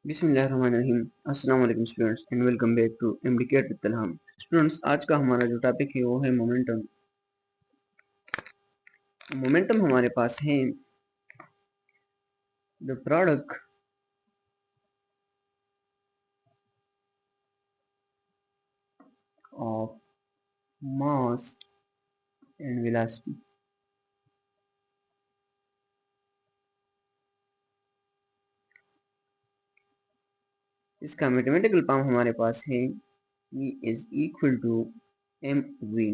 बिस्मिल्लाहिर्रहमानिर्रहीम। अस्सलाम वालेकुम students and welcome back to MDK तलहम। स्टूडेंट्स, आज का हमारा जो टॉपिक है वो है मोमेंटम। मोमेंटम हमारे पास है the product of mass and velocity. इसका मैथमेटिकल फॉर्म हमारे पास है E is equal to mv।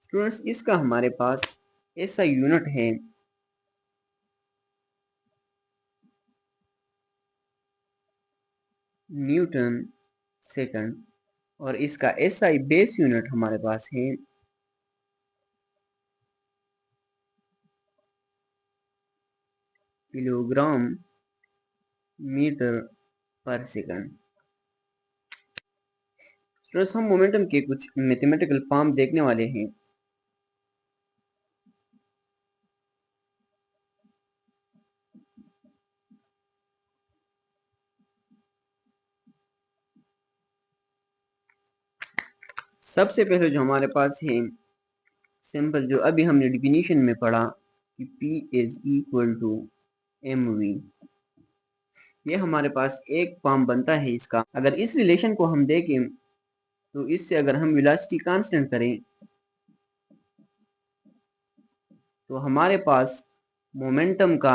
Students, इसका हमारे पास ऐसा यूनिट है न्यूटन सेकंड, और इसका एसआई बेस यूनिट हमारे पास है किलोग्राम मीटर पर सेकंड। स्टूडेंट्स, हम मोमेंटम के कुछ मैथमेटिकल फॉर्म देखने वाले हैं। सबसे पहले जो हमारे पास है सिंपल, जो अभी हमने डिफिनीशन में पढ़ा कि P is equal to mv। ये हमारे पास एक फॉर्म बनता है इसका। अगर इस रिलेशन को हम देखें तो इससे अगर हम वेलोसिटी कांस्टेंट करें तो हमारे पास मोमेंटम का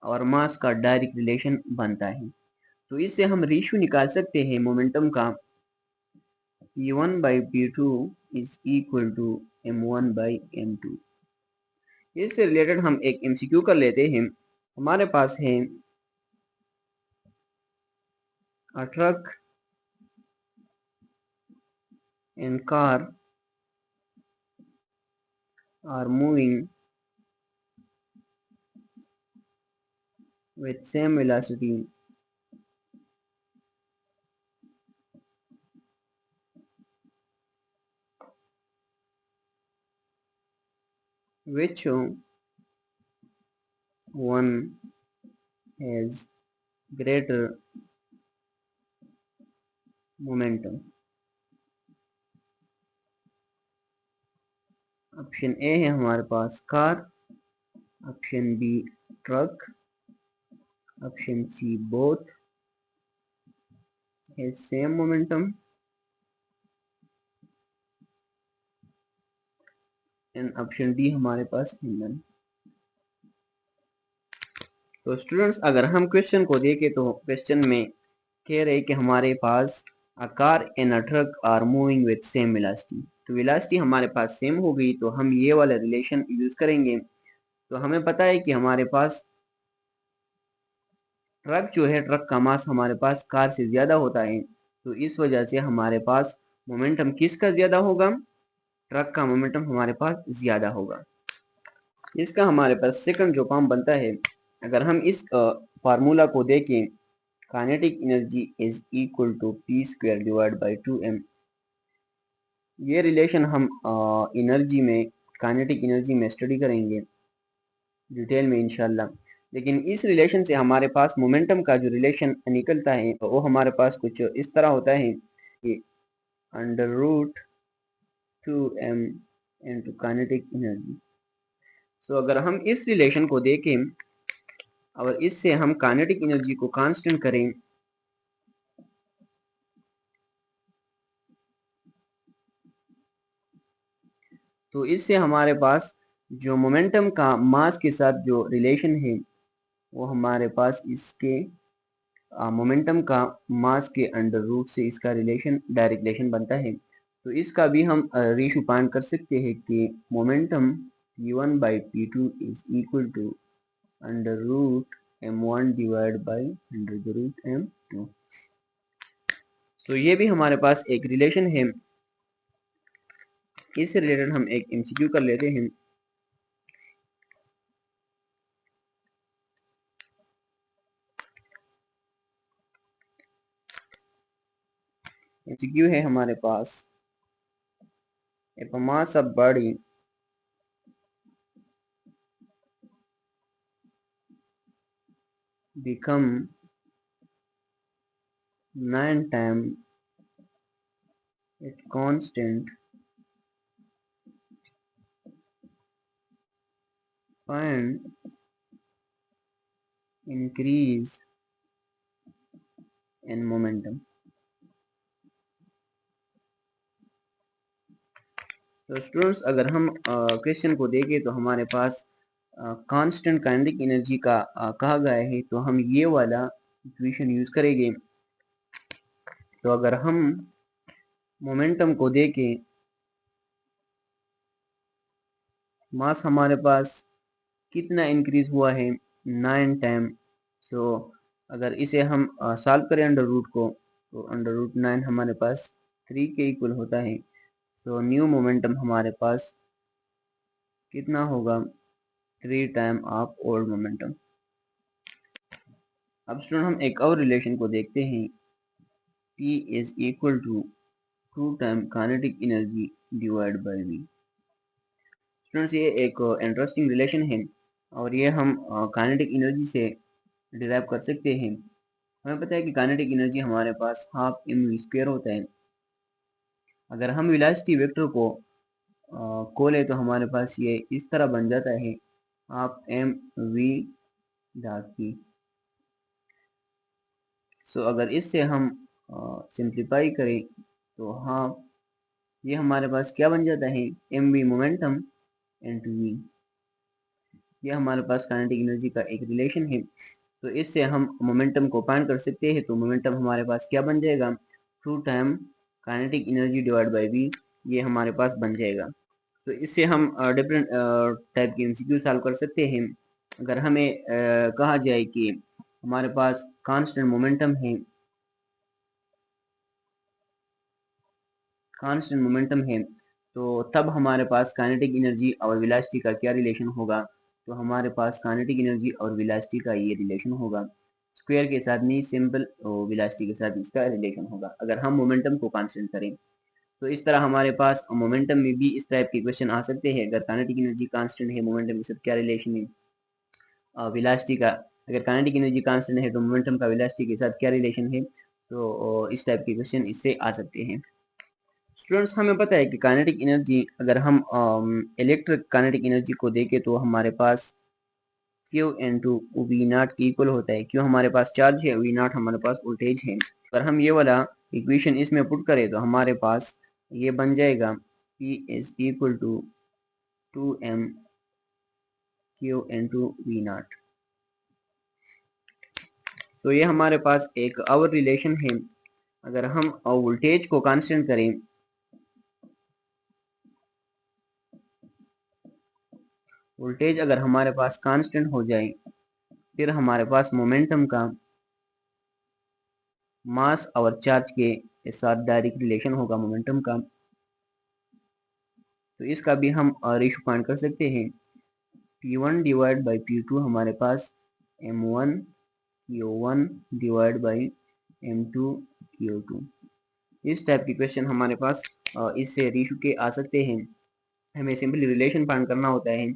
और मास का डायरेक्ट रिलेशन बनता है। तो इससे हम रेशियो निकाल सकते हैं मोमेंटम का, P1 by P2 is equal to M1 by M2। इससे रिलेटेड हम एक एमसीक्यू कर लेते हैं। हमारे पास है a truck and car are moving with same velocity which one has greater momentum। Option A है हमारे पास car, option B truck, option C both है same momentum, and option D हमारे पास नन। तो स्टूडेंट्स, अगर हम क्वेश्चन को देखें तो क्वेश्चन में कह रहे कि हमारे पास a car and a truck are moving with same velocity. तो वेलोसिटी हमारे पास सेम हो गई तो हम ये वाला रिलेशन यूज करेंगे। तो हमें पता है कि हमारे पास ट्रक जो है, ट्रक का मास हमारे पास कार से ज्यादा होता है। तो इस वजह से हमारे पास मोमेंटम किसका ज्यादा होगा? ट्रक का मोमेंटम हमारे पास ज्यादा होगा। इसका हमारे पास सेकंड जो फॉर्म बनता है, अगर हम इस फार्मूला को देखें, kinetic energy is equal to P square divide by 2m। ये रिलेशन हम एनर्जी में, काइनेटिक एनर्जी में स्टडी करेंगे डिटेल में इंशाल्लाह। लेकिन इस रिलेशन से हमारे पास मोमेंटम का जो रिलेशन निकलता है वो हमारे पास कुछ इस तरह होता है कि under root 2m into kinetic energy. So अगर हम इस रिलेशन को देखें और इससे हम काइनेटिक एनर्जी को कांस्टेंट करें तो इससे हमारे पास जो मोमेंटम का मास के साथ जो रिलेशन है वो हमारे पास इसके मोमेंटम का मास के अंडर रूट से इसका रिलेशन, डायरेक्ट रिलेशन बनता है। तो इसका भी हम रेशियो फाइंड कर सकते हैं कि momentum P1 by P2 is equal to under root M1 divide by under root M2। तो ये भी हमारे पास एक रिलेशन है। इससे रिलेटेड हम एक एमसीक्यू कर लेते हैं। एमसीक्यू है हमारे पास, if a mass of body become 9 times at constant, find increase in momentum। तो स्टूडेंट्स अगर हम क्वेश्चन को देखें तो हमारे पास कांस्टेंट काइनेटिक एनर्जी का कहा गया है, तो हम ये वाला इक्वेशन यूज करेंगे। तो अगर हम मोमेंटम को देखें, मास हमारे पास कितना इंक्रीज हुआ है, 9 टाइम। सो अगर इसे हम सॉल्व करें अंडर रूट को, तो अंडर रूट 9 हमारे पास 3 के इक्वल होता है। तो न्यू मोमेंटम हमारे पास कितना होगा, 3 टाइम ऑफ ओल्ड मोमेंटम। अब स्टूडेंट हम एक और रिलेशन को देखते हैं, P is equal to 2 time kinetic energy divide by V। Students ये एक इंटरेस्टिंग रिलेशन है और ये हम काइनेटिक एनर्जी से डिराइव कर सकते हैं। हमें पता है कि काइनेटिक एनर्जी हमारे पास हाफ mv² होता है। अगर हम वेलोसिटी वेक्टर को ले तो हमारे पास ये इस तरह बन जाता है, हाफ mv डॉट p। सो अगर इससे हम सिंप्लीफाई करें तो हाँ, ये हमारे पास क्या बन जाता है, mv मोमेंटम इनटू v। ये हमारे पास काइनेटिक एनर्जी का एक रिलेशन है। तो इससे हम मोमेंटम को फाइंड कर सकते हैं। तो मोमेंटम हमारे पास क्या बन जाएगा, 2 time kinetic energy divide by v, ये हमारे पास बन जाएगा। तो इससे हम डिफरेंट टाइप के एमसीक्यू सॉल्व कर सकते हैं। अगर हमें कहा जाए कि हमारे पास कांस्टेंट मोमेंटम है, तो तब हमारे पास काइनेटिक एनर्जी और वेलोसिटी का क्या रिलेशन होगा। तो हमारे पास काइनेटिक एनर्जी और वेलोसिटी का ये रिलेशन होगा, स्क्वायर के साथ नहीं, सिंपल वेलोसिटी के साथ इसका रिलेशन होगा अगर हम मोमेंटम को कांस्टेंट करें। तो इस तरह हमारे पास मोमेंटम में भी इस टाइप के क्वेश्चन आ सकते हैं। अगर काइनेटिक एनर्जी कांस्टेंट है, मोमेंटम के साथ क्या रिलेशन है, वेलोसिटी का, अगर काइनेटिक एनर्जी कांस्टेंट है तो मोमेंटम का वेलोसिटी के साथ क्या रिलेशन है। तो इस टाइप के क्वेश्चन इससे आ सकते हैं। स्टूडेंट्स हमें पता है कि काइनेटिक एनर्जी, अगर हम इलेक्ट्रिक काइनेटिक एनर्जी को देखें तो हमारे पास Q इंटू वी नॉट की इक्वल होता है। क्यों, हमारे पास चार्ज है, वी नॉट हमारे पास वोल्टेज है। अगर हम ये वाला इक्वेशन इसमें पुट करें तो हमारे पास ये बन जाएगा, P is equal to 2m Q into V naught. तो ये हमारे पास एक और रिलेशन है। अगर हम वोल्टेज को कांस्टेंट करें, वोल्टेज अगर हमारे पास कांस्टेंट हो जाए, फिर हमारे पास मोमेंटम का मास और चार्ज के साथ डायरेक्ट रिलेशन होगा मोमेंटम का। तो इसका भी हम रेशो फाइंड कर सकते हैं, P1 डिवाइड बाई P2 हमारे पास M1 Q1 divide by M2 Q2। इस टाइप की क्वेश्चन हमारे पास इससे रेशो के आ सकते हैं। हमें सिंपली रिलेशन फाइंड करना होता है।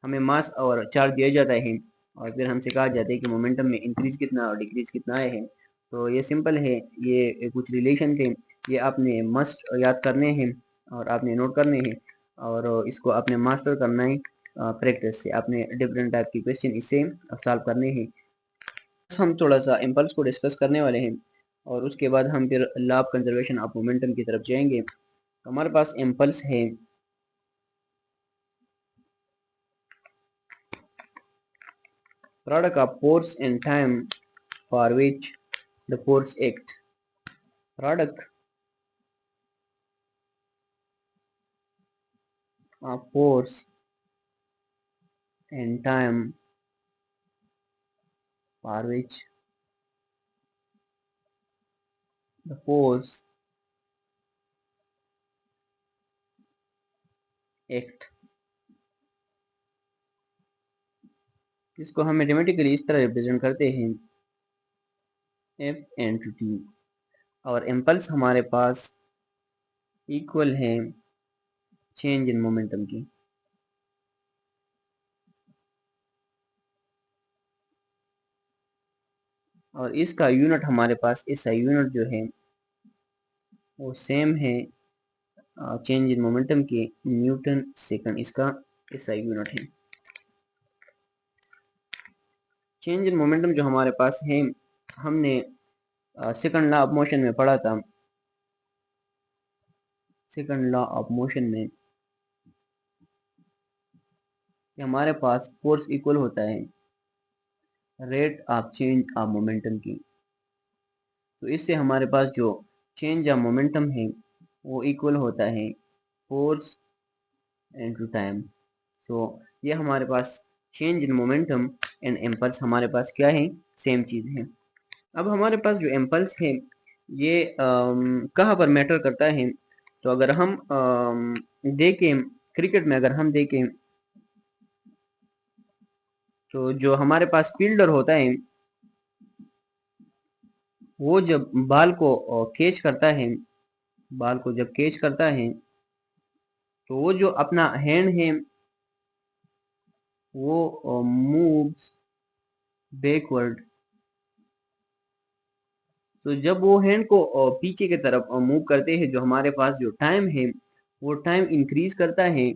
हमें मास और चार्ज दिया जाता है और फिर हमसे कहा जाता है कि मोमेंटम में इंक्रीज कितना और डिक्रीज कितना आए हैं। तो ये सिंपल है, ये कुछ रिलेशन थे, ये आपने मस्ट याद करने हैं और आपने नोट करने हैं और इसको आपने मास्टर करना है प्रैक्टिस से। आपने डिफरेंट टाइप की क्वेश्चन इससे सॉल्व करने हैं। हम थोड़ा सा इम्पल्स को डिस्कस करने वाले हैं और उसके बाद हम फिर law of conservation of momentum की तरफ जाएंगे। तो हमारे पास इम्पल्स है, product of force and time for which the force act। product of force and time for which the force act। इसको हम मैथमेटिकली इस तरह रिप्रेजेंट करते हैं, F इंटू टी। और इम्पल्स हमारे पास इक्वल है चेंज इन मोमेंटम की। और इसका यूनिट हमारे पास एसआई यूनिट जो है वो सेम है चेंज इन मोमेंटम के न्यूटन सेकंड इसका एसआई यूनिट है। चेंज इन मोमेंटम जो हमारे पास है हमने सेकंड लॉ ऑफ मोशन में पढ़ा था। सेकंड लॉ ऑफ मोशन में हमारे पास फोर्स इक्वल होता है rate of change of momentum की। तो इससे हमारे पास जो चेंज ऑफ मोमेंटम है वो इक्वल होता है फोर्स इनटू टाइम। सो ये हमारे पास change in momentum and impulse हमारे पास क्या है, सेम चीज है। अब हमारे पास जो इम्पल्स है ये कहाँ पर मैटर करता है, तो अगर हम देखें क्रिकेट में, अगर हम देखें तो जो हमारे पास फील्डर होता है वो जब बॉल को कैच करता है, बॉल को जब कैच करता है तो वो जो अपना हैंड है वो मूव्स बैकवर्ड। तो जब वो हैंड को पीछे की तरफ मूव करते हैं, जो हमारे पास जो टाइम है वो टाइम इंक्रीज करता है,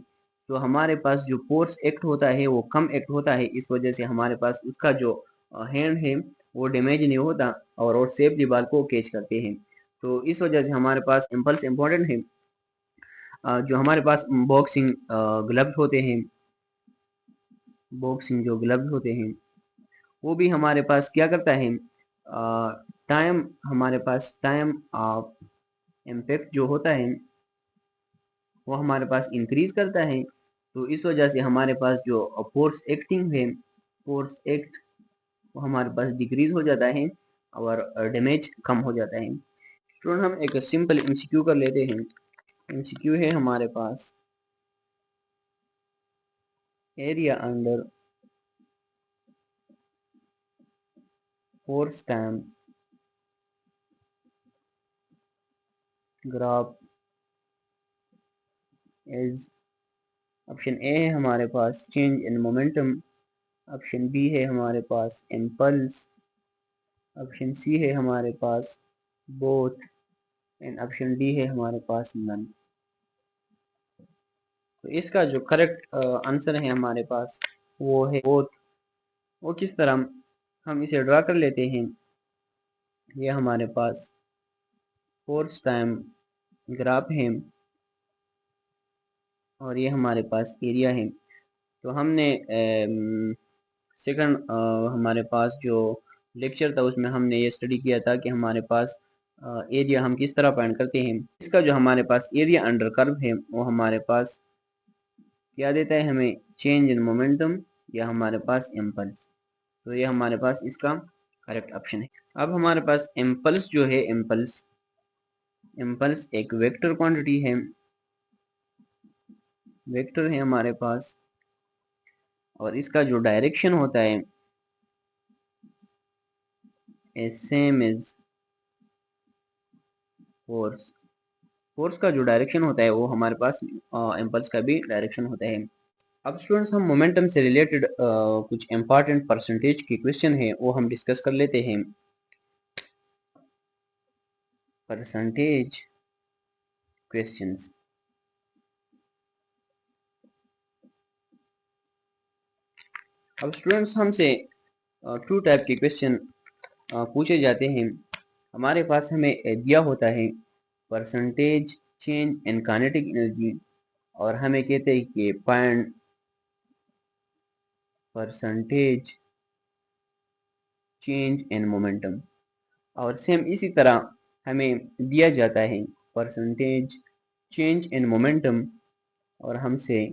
तो हमारे पास जो फोर्स एक्ट होता है वो कम एक्ट होता है। इस वजह से हमारे पास उसका जो हैंड है वो डैमेज नहीं होता और सेफली बॉल को कैच करते हैं। तो इस वजह से हमारे पास इम्पल्स इंपॉर्टेंट है। जो हमारे पास बॉक्सिंग ग्लव्स होते हैं, बॉक्सिंग जो ग्लव्स होते हैं वो भी हमारे पास क्या करता है, टाइम हमारे पास टाइम ऑफ इम्पैक्ट जो होता है वो हमारे पास इंक्रीज करता है। तो इस वजह से हमारे पास जो फोर्स एक्टिंग है, फोर्स एक्ट वो हमारे पास डिक्रीज हो जाता है और डैमेज कम हो जाता है। स्टूडेंट हम एक सिंपल एमसीक्यू कर लेते हैं। एमसीक्यू है हमारे पास area under force time graph is, option A है हमारे पास change in momentum, option B है हमारे पास इम्पल्स, ऑप्शन सी है हमारे पास बोथ एंड ऑप्शन डी है हमारे पास नन। तो इसका जो करेक्ट आंसर है हमारे पास वो है बोथ। वो किस तरह, हम इसे ड्रा कर लेते हैं। ये हमारे पास फोर्स टाइम ग्राफ है और ये हमारे पास एरिया है। तो हमने सेकंड हमारे पास जो लेक्चर था उसमें हमने ये स्टडी किया था कि हमारे पास एरिया हम किस तरह फाइंड करते हैं। इसका जो हमारे पास एरिया अंडर कर्व है वो हमारे पास क्या देता है हमें, चेंज इन मोमेंटम या हमारे पास इम्पल्स। तो ये हमारे पास इसका करेक्ट ऑप्शन है। अब हमारे पास इम्पल्स जो है, इम्पल्स इम्पल्स एक वेक्टर क्वांटिटी है, वेक्टर है हमारे पास और इसका जो डायरेक्शन होता है सेम इज फोर्स। फोर्स का जो डायरेक्शन होता है वो हमारे पास इम्पल्स का भी डायरेक्शन होता है। अब स्टूडेंट्स हम मोमेंटम से रिलेटेड कुछ इंपॉर्टेंट परसेंटेज के क्वेश्चन है वो हम डिस्कस कर लेते हैं। परसेंटेज क्वेश्चंस, अब स्टूडेंट्स हमसे टू टाइप के क्वेश्चन पूछे जाते हैं। हमारे पास हमें दिया होता है percentage change in kinetic energy और हमें कहते हैं कि find percentage change in momentum. और सेम इसी तरह हमें दिया जाता है परसेंटेज चेंज इन मोमेंटम और हमसे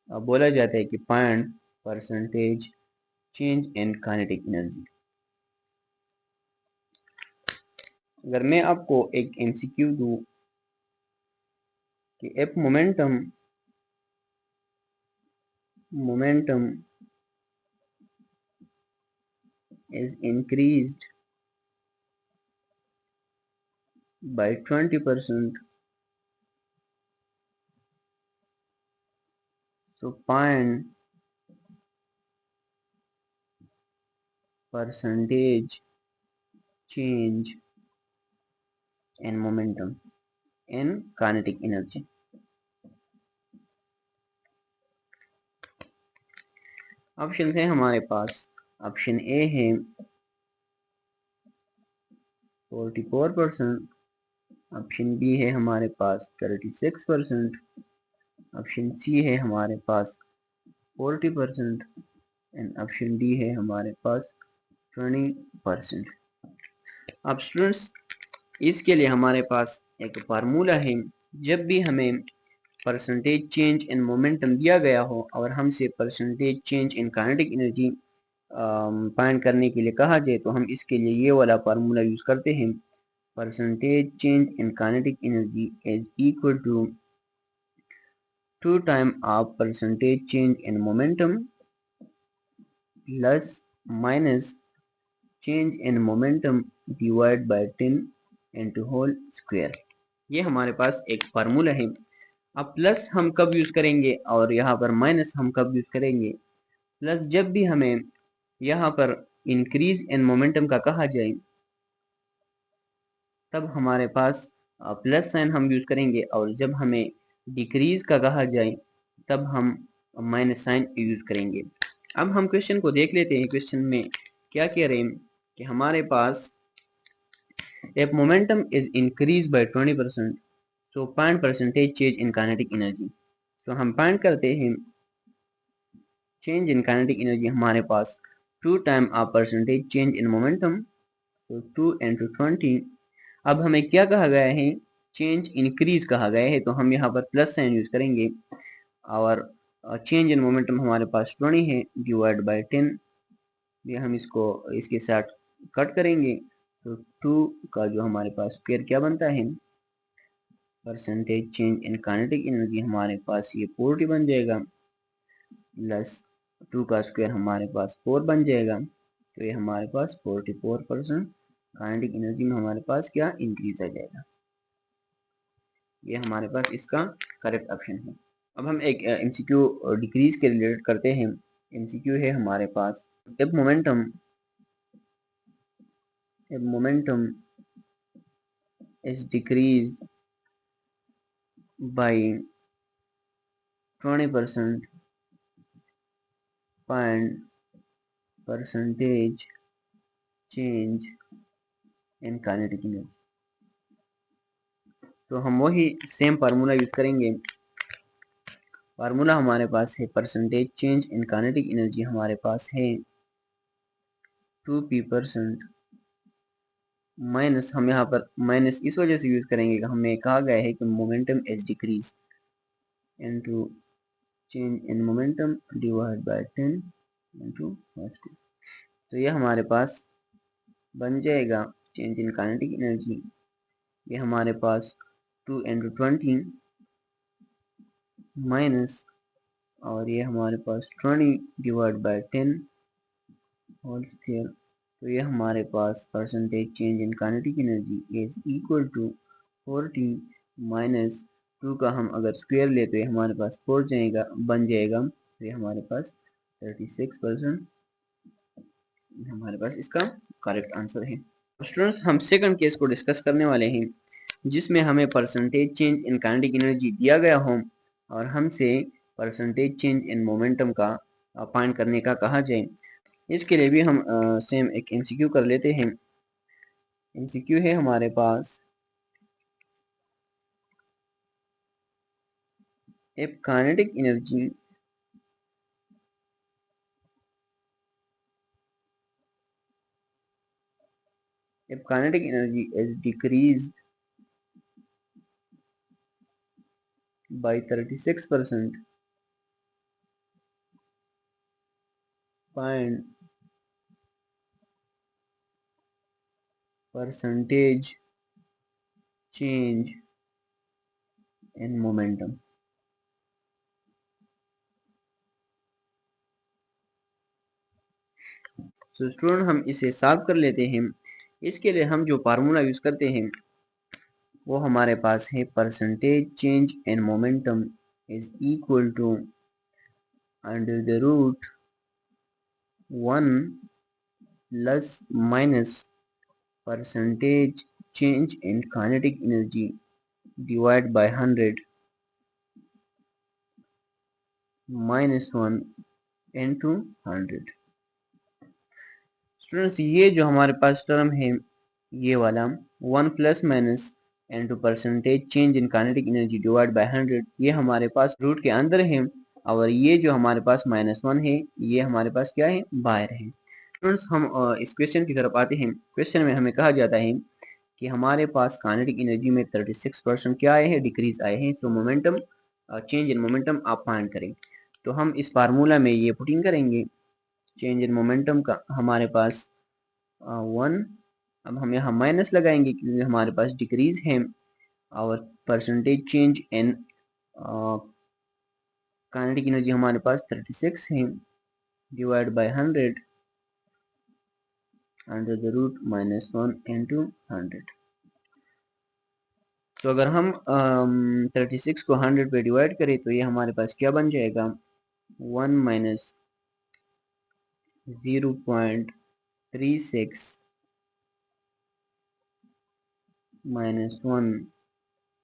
बोला जाता है कि find percentage change in kinetic energy. अगर मैं आपको एक एमसीक्यू दूं कि if momentum is increased by 20%, so find percentage change in momentum in kinetic energy. Option है हमारे पास, ऑप्शन ए है 44%, ऑप्शन बी है हमारे पास 36%, ऑप्शन सी है हमारे पास 40% एंड ऑप्शन डी है हमारे पास 20%। अब स्टूडेंट्स, इसके लिए हमारे पास एक फार्मूला है। जब भी हमें परसेंटेज चेंज इन मोमेंटम दिया गया हो और हमसे percentage change in kinetic energy find करने के लिए कहा जाए, तो हम इसके लिए ये वाला फार्मूला यूज करते हैं। Percentage change in kinetic energy is equal to 2 time of percentage change in momentum plus minus change in momentum divide by 10 into whole square. ये हमारे पास एक फार्मूला है। अब प्लस हम कब यूज करेंगे और यहाँ पर माइनस हम कब यूज करेंगे? प्लस जब भी हमें यहाँ पर इंक्रीज इन मोमेंटम का कहा जाए, तब हमारे पास प्लस साइन हम यूज करेंगे, और जब हमें डिक्रीज का कहा जाए तब हम माइनस साइन यूज करेंगे। अब हम क्वेश्चन को देख लेते हैं। क्वेश्चन में क्या कह रहे हैं कि हमारे पास if momentum is increased by 20%, so find percentage change in kinetic energy। तो हम फाइंड करते हैं चेंज इन काइनेटिक एनर्जी हमारे पास 2 time of percentage change in momentum, तो 2 इंटू 20। अब हमें क्या कहा गया है? चेंज इंक्रीज कहा गया है, तो हम यहाँ पर प्लस साइन यूज करेंगे, और चेंज इन मोमेंटम हमारे पास 20 है, डिवाइड बाय 10। ये हम इसको इसके साथ कट करेंगे, तो 2 का जो हमारे पास स्क्वायर क्या बनता है? Percentage change in kinetic energy हमारे पास ये 40 बन जाएगा, प्लस 2 का स्क्वायर हमारे पास 4 बन जाएगा, तो ये हमारे पास 44% काइनेटिक एनर्जी में हमारे पास क्या इंक्रीज आ जाएगा। ये हमारे पास इसका करेक्ट ऑप्शन है। अब हम एक एमसीक्यू डिक्रीज के रिलेटेड करते हैं। एमसीक्यू है हमारे पास, जब momentum is decreased by 20%, find percentage change in kinetic energy। तो हम वही सेम फार्मूला यूज करेंगे। फार्मूला हमारे पास है percentage change in kinetic energy हमारे पास है 2p%, माइनस हम यहाँ पर माइनस इस वजह से यूज करेंगे कि हमें कहा गया है कि momentum is decrease into change in momentum divide by 10 into. तो ये हमारे पास बन जाएगा चेंज इन काइनेटिक एनर्जी, ये हमारे पास 2 इंटू 20 माइनस, और ये हमारे पास 20 डिवाइड बाय 10 होल स्क्वायर। तो ये हमारे पास percentage change in kinetic energy is equal to 40 minus 2 का हम अगर स्क्वायर ले तो ये हमारे पास 4 जाएगा बन जाएगा, तो ये हमारे पास 36% हमारे पास इसका करेक्ट आंसर है। स्टूडेंट्स, हम सेकंड केस को डिस्कस करने वाले हैं, जिसमें हमें percentage change in kinetic energy दिया गया हो और हमसे परसेंटेज चेंज इन मोमेंटम का फाइंड करने का कहा जाए। इसके लिए भी हम सेम एक एमसीक्यू कर लेते हैं। एमसीक्यू है हमारे पास, if kinetic energy is decreased by 36%, find percentage change in momentum। तो स्टूडेंट, हम इसे सॉल्व कर लेते हैं। इसके लिए हम जो फार्मूला यूज करते हैं वो हमारे पास है percentage change in momentum is equal to under the root 1 plus minus percentage change in kinetic energy divide by 100 minus 1 into 100। Students ये जो हमारे पास टर्म है ये वाला 1 plus minus into percentage change in kinetic energy divide by 100 ये हमारे पास root के अंदर है, और ये जो हमारे पास -1 है ये हमारे पास क्या है, बाहर है। स्टूडेंट्स हम इस क्वेश्चन की तरफ आते हैं। क्वेश्चन में हमें कहा जाता है कि हमारे पास काइनेटिक एनर्जी में 36% क्या आए हैं, डिक्रीज आए हैं। तो मोमेंटम चेंज इन मोमेंटम आप फाइंड करें। तो हम इस फार्मूला में ये पुटिंग करेंगे, चेंज इन मोमेंटम का हमारे पास 1, अब हम यहाँ माइनस लगाएंगे क्योंकि हमारे पास डिक्रीज है, और percentage change in kinetic energy हमारे पास 36 है, divide by 100 under the root -1 into 100। तो अगर हम 36 को 100 पे डिवाइड करें तो ये हमारे पास क्या बन जाएगा, 1 माइनस 0.36 माइनस 1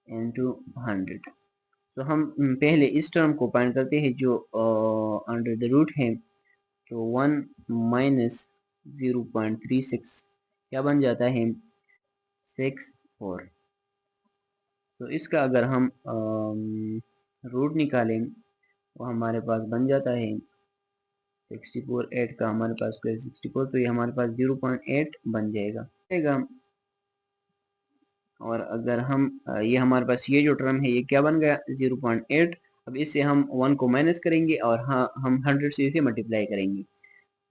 इंटू 100। तो हम पहले इस टर्म को फाइंड करते हैं जो अंडर द रूट है। तो 1 माइनस 0.36 क्या बन जाता है, 64। तो इसका अगर हम रूट निकालें वो हमारे पास बन जाता है 64, 8 का हमारे पास स्क्वायर 64, तो ये हमारे पास 0.8 बन जाएगा। और अगर हम ये हमारे पास ये जो टर्म है ये क्या बन गया, 0.8। अब इससे हम 1 को माइनस करेंगे और हाँ हम 100 से इसे मल्टीप्लाई करेंगे।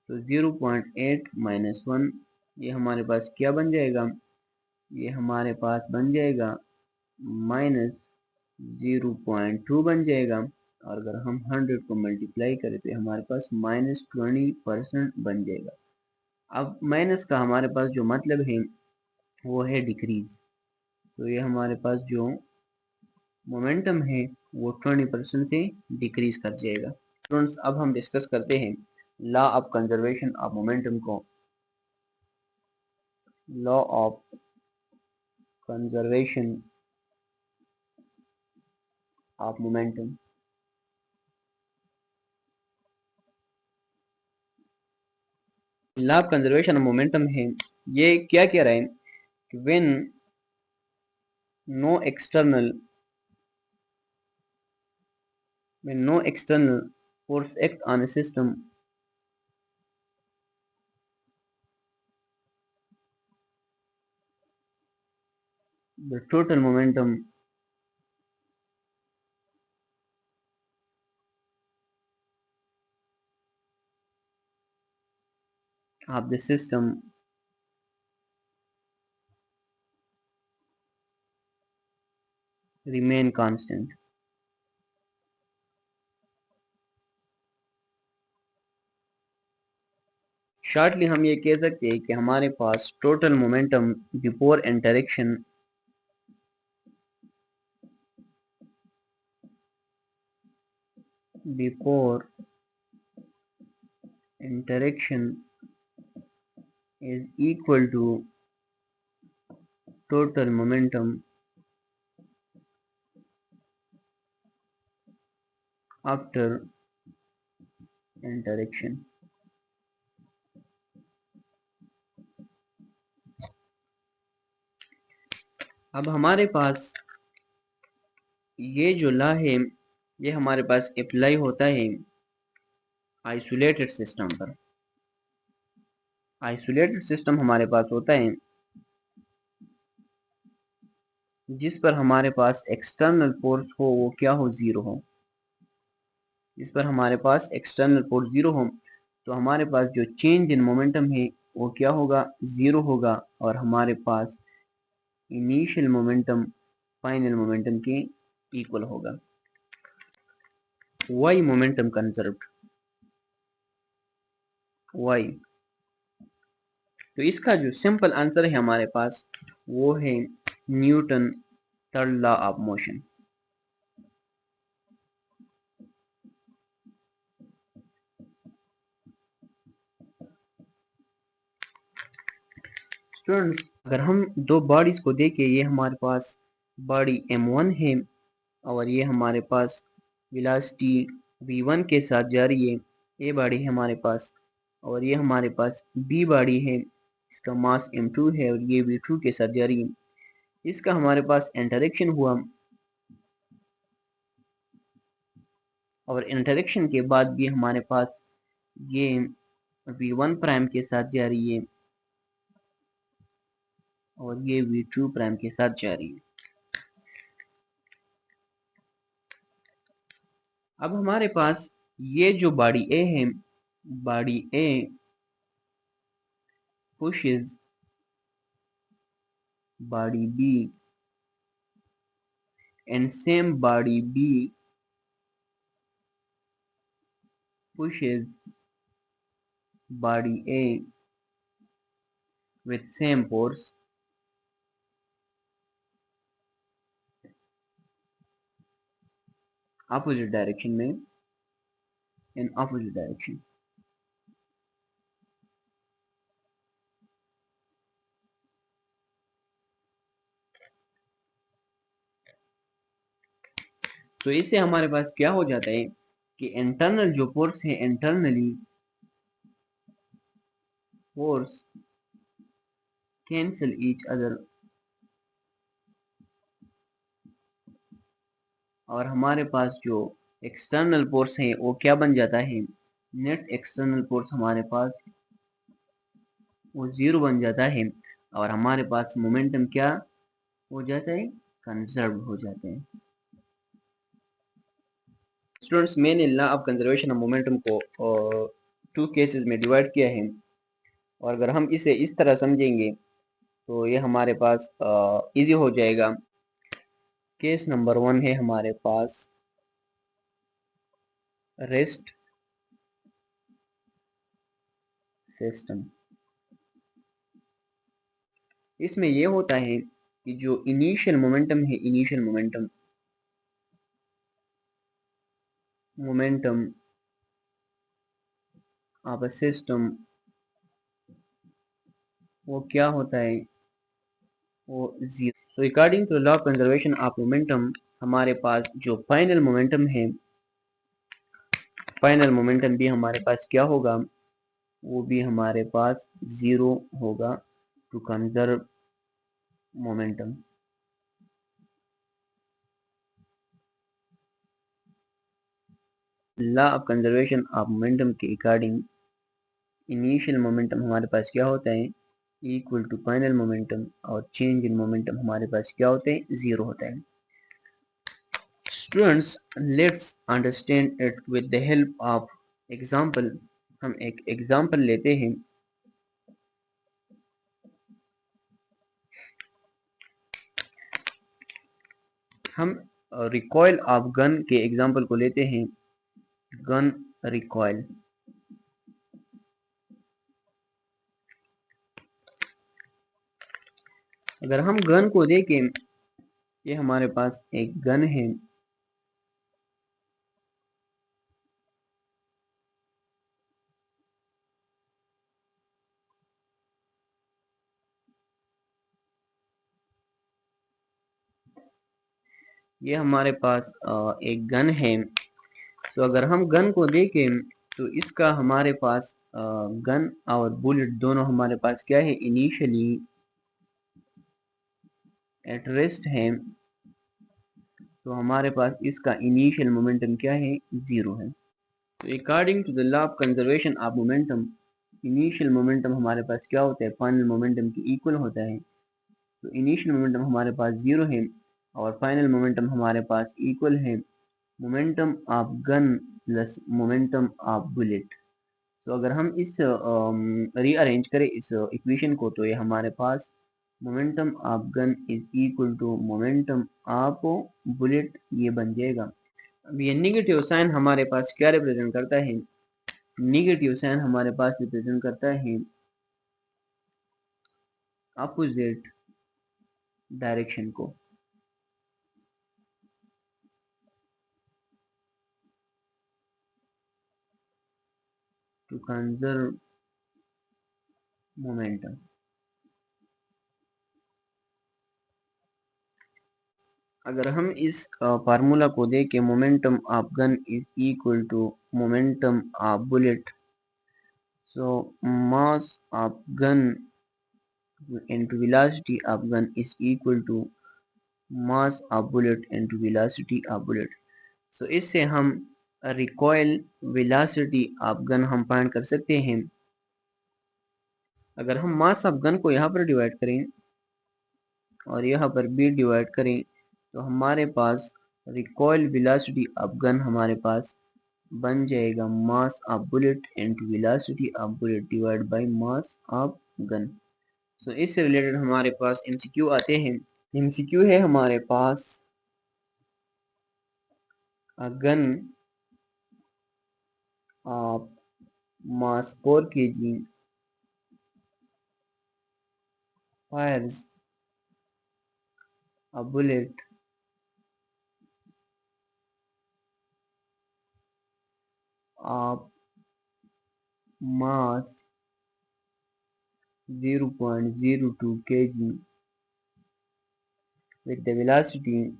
तो 0.8 माइनस 1 ये हमारे पास क्या बन जाएगा, ये हमारे पास बन जाएगा -0.2 बन जाएगा। और अगर हम 100 को मल्टीप्लाई करें तो हमारे पास -20% बन जाएगा। अब माइनस का हमारे पास जो मतलब है वो है डिक्रीज। तो ये हमारे पास जो मोमेंटम है वो 20% से डिक्रीज कर जाएगा। स्टूडेंट्स अब हम डिस्कस करते हैं law of conservation of momentum को। Law of conservation of momentum. Law of conservation of momentum है, ये क्या कह रहा है कि when no external force act on a system, the total momentum of the system remain constant। Shortly हम ये कह सकते हैं कि हमारे पास total momentum before interaction is equal to total momentum after interaction। अब हमारे पास ये जो लॉ है ये हमारे पास अप्लाई होता है आइसोलेटेड सिस्टम पर। आइसोलेटेड सिस्टम हमारे पास होता है जिस पर हमारे पास एक्सटर्नल फोर्स हो वो क्या हो, जीरो हो। जिस पर हमारे पास एक्सटर्नल फोर्स जीरो हो तो हमारे पास जो चेंज इन मोमेंटम है वो क्या होगा, जीरो होगा। और हमारे पास इनिशियल मोमेंटम फाइनल मोमेंटम के इक्वल होगा। Why momentum conserved, why. तो इसका जो सिंपल आंसर है हमारे पास वो है Newton third law of motion. Students, अगर हम दो बॉडीज को देखें, ये हमारे पास बॉडी m1 है और ये हमारे पास वेलोसिटी v1 के साथ जा रही है। ये बॉडी है हमारे पास, और ये हमारे पास b बॉडी है, इसका मास m2 है और ये v2 के साथ जा रही है। इसका हमारे पास इंटरेक्शन हुआ और इंटरेक्शन के बाद भी हमारे पास ये v1 प्राइम के साथ जा रही है और ये v2 प्राइम के साथ जा रही है। अब हमारे पास ये जो बॉडी ए है, body A pushes body B and same body B pushes body A with same force opposite direction में, in opposite direction। तो इससे हमारे पास क्या हो जाता है कि इंटरनल जो फोर्स है, internally force cancel each other, और हमारे पास जो एक्सटर्नल फोर्स है वो क्या बन जाता है, नेट एक्सटर्नल फोर्स हमारे पास वो 0 बन जाता है और हमारे पास मोमेंटम क्या हो जाता है, कंजर्व हो जाते हैं। स्टूडेंट्स, मैंने law of conservation of momentum को 2 केसेस में डिवाइड किया है, और अगर हम इसे इस तरह समझेंगे तो ये हमारे पास इजी हो जाएगा। केस नंबर 1 है हमारे पास रेस्ट सिस्टम। इसमें ये होता है कि जो इनिशियल मोमेंटम है, initial momentum of a system वो क्या होता है, वो 0। तो according to law of conservation of momentum हमारे पास जो फाइनल मोमेंटम है, फाइनल मोमेंटम भी हमारे पास क्या होगा, वो भी हमारे पास 0 होगा to conserve momentum. Law of conservation of momentum के अकॉर्डिंग इनिशियल मोमेंटम हमारे पास क्या होता है, इक्वल टू फाइनल मोमेंटम, और चेंज इन मोमेंटम हमारे पास क्या होते हैं, 0 होता है। Students, let's understand it with the help of example. हम एक एग्जांपल लेते हैं। हम रिकॉइल ऑफ गन के एग्जांपल को लेते हैं, गन रिकॉइल। अगर हम गन को देखें, ये हमारे पास एक गन है, ये हमारे पास एक गन है। तो अगर हम गन को देखें तो इसका हमारे पास गन और बुलेट दोनों हमारे पास क्या है, इनिशियली एट रेस्ट है। तो हमारे पास इसका इनिशियल मोमेंटम क्या है, 0 है। तो according to the law of conservation of momentum, initial momentum हमारे पास क्या होता है, फाइनल मोमेंटम के इक्वल होता है। तो इनिशियल मोमेंटम हमारे पास 0 है और फाइनल मोमेंटम हमारे पास इक्वल है momentum of gun plus momentum of bullet. तो अगर हम इस रीअरेंज करें इस इक्वेशन को, तो ये हमारे पास momentum of gun is equal to momentum of bullet, ये बन जाएगा। अब ये निगेटिव साइन हमारे पास क्या रिप्रेजेंट करता है, निगेटिव साइन हमारे पास रिप्रेजेंट करता है अपोजिट डायरेक्शन को। टू कंजर्व मोमेंटम, अगर हम इस फार्मूला को देखें, momentum of gun is equal to momentum of bullet, so mass of gun into velocity of gun is equal to mass of bullet into velocity of bullet. So इससे हम recoil velocity of gun हम find कर सकते हैं। अगर हम मास of gun को यहाँ पर डिवाइड करें और यहाँ पर भी डिवाइड करें तो हमारे पास रिकॉइल वेलोसिटी ऑफ गन हमारे पास बन जाएगा mass of bullet into velocity of bullet divide by mass of gun. So इससे रिलेटेड हमारे पास एमसीक्यू आते हैं। एमसीक्यू है हमारे पास, a gun of mass 4 kg fires a bullet of mass 0.02 kg with the velocity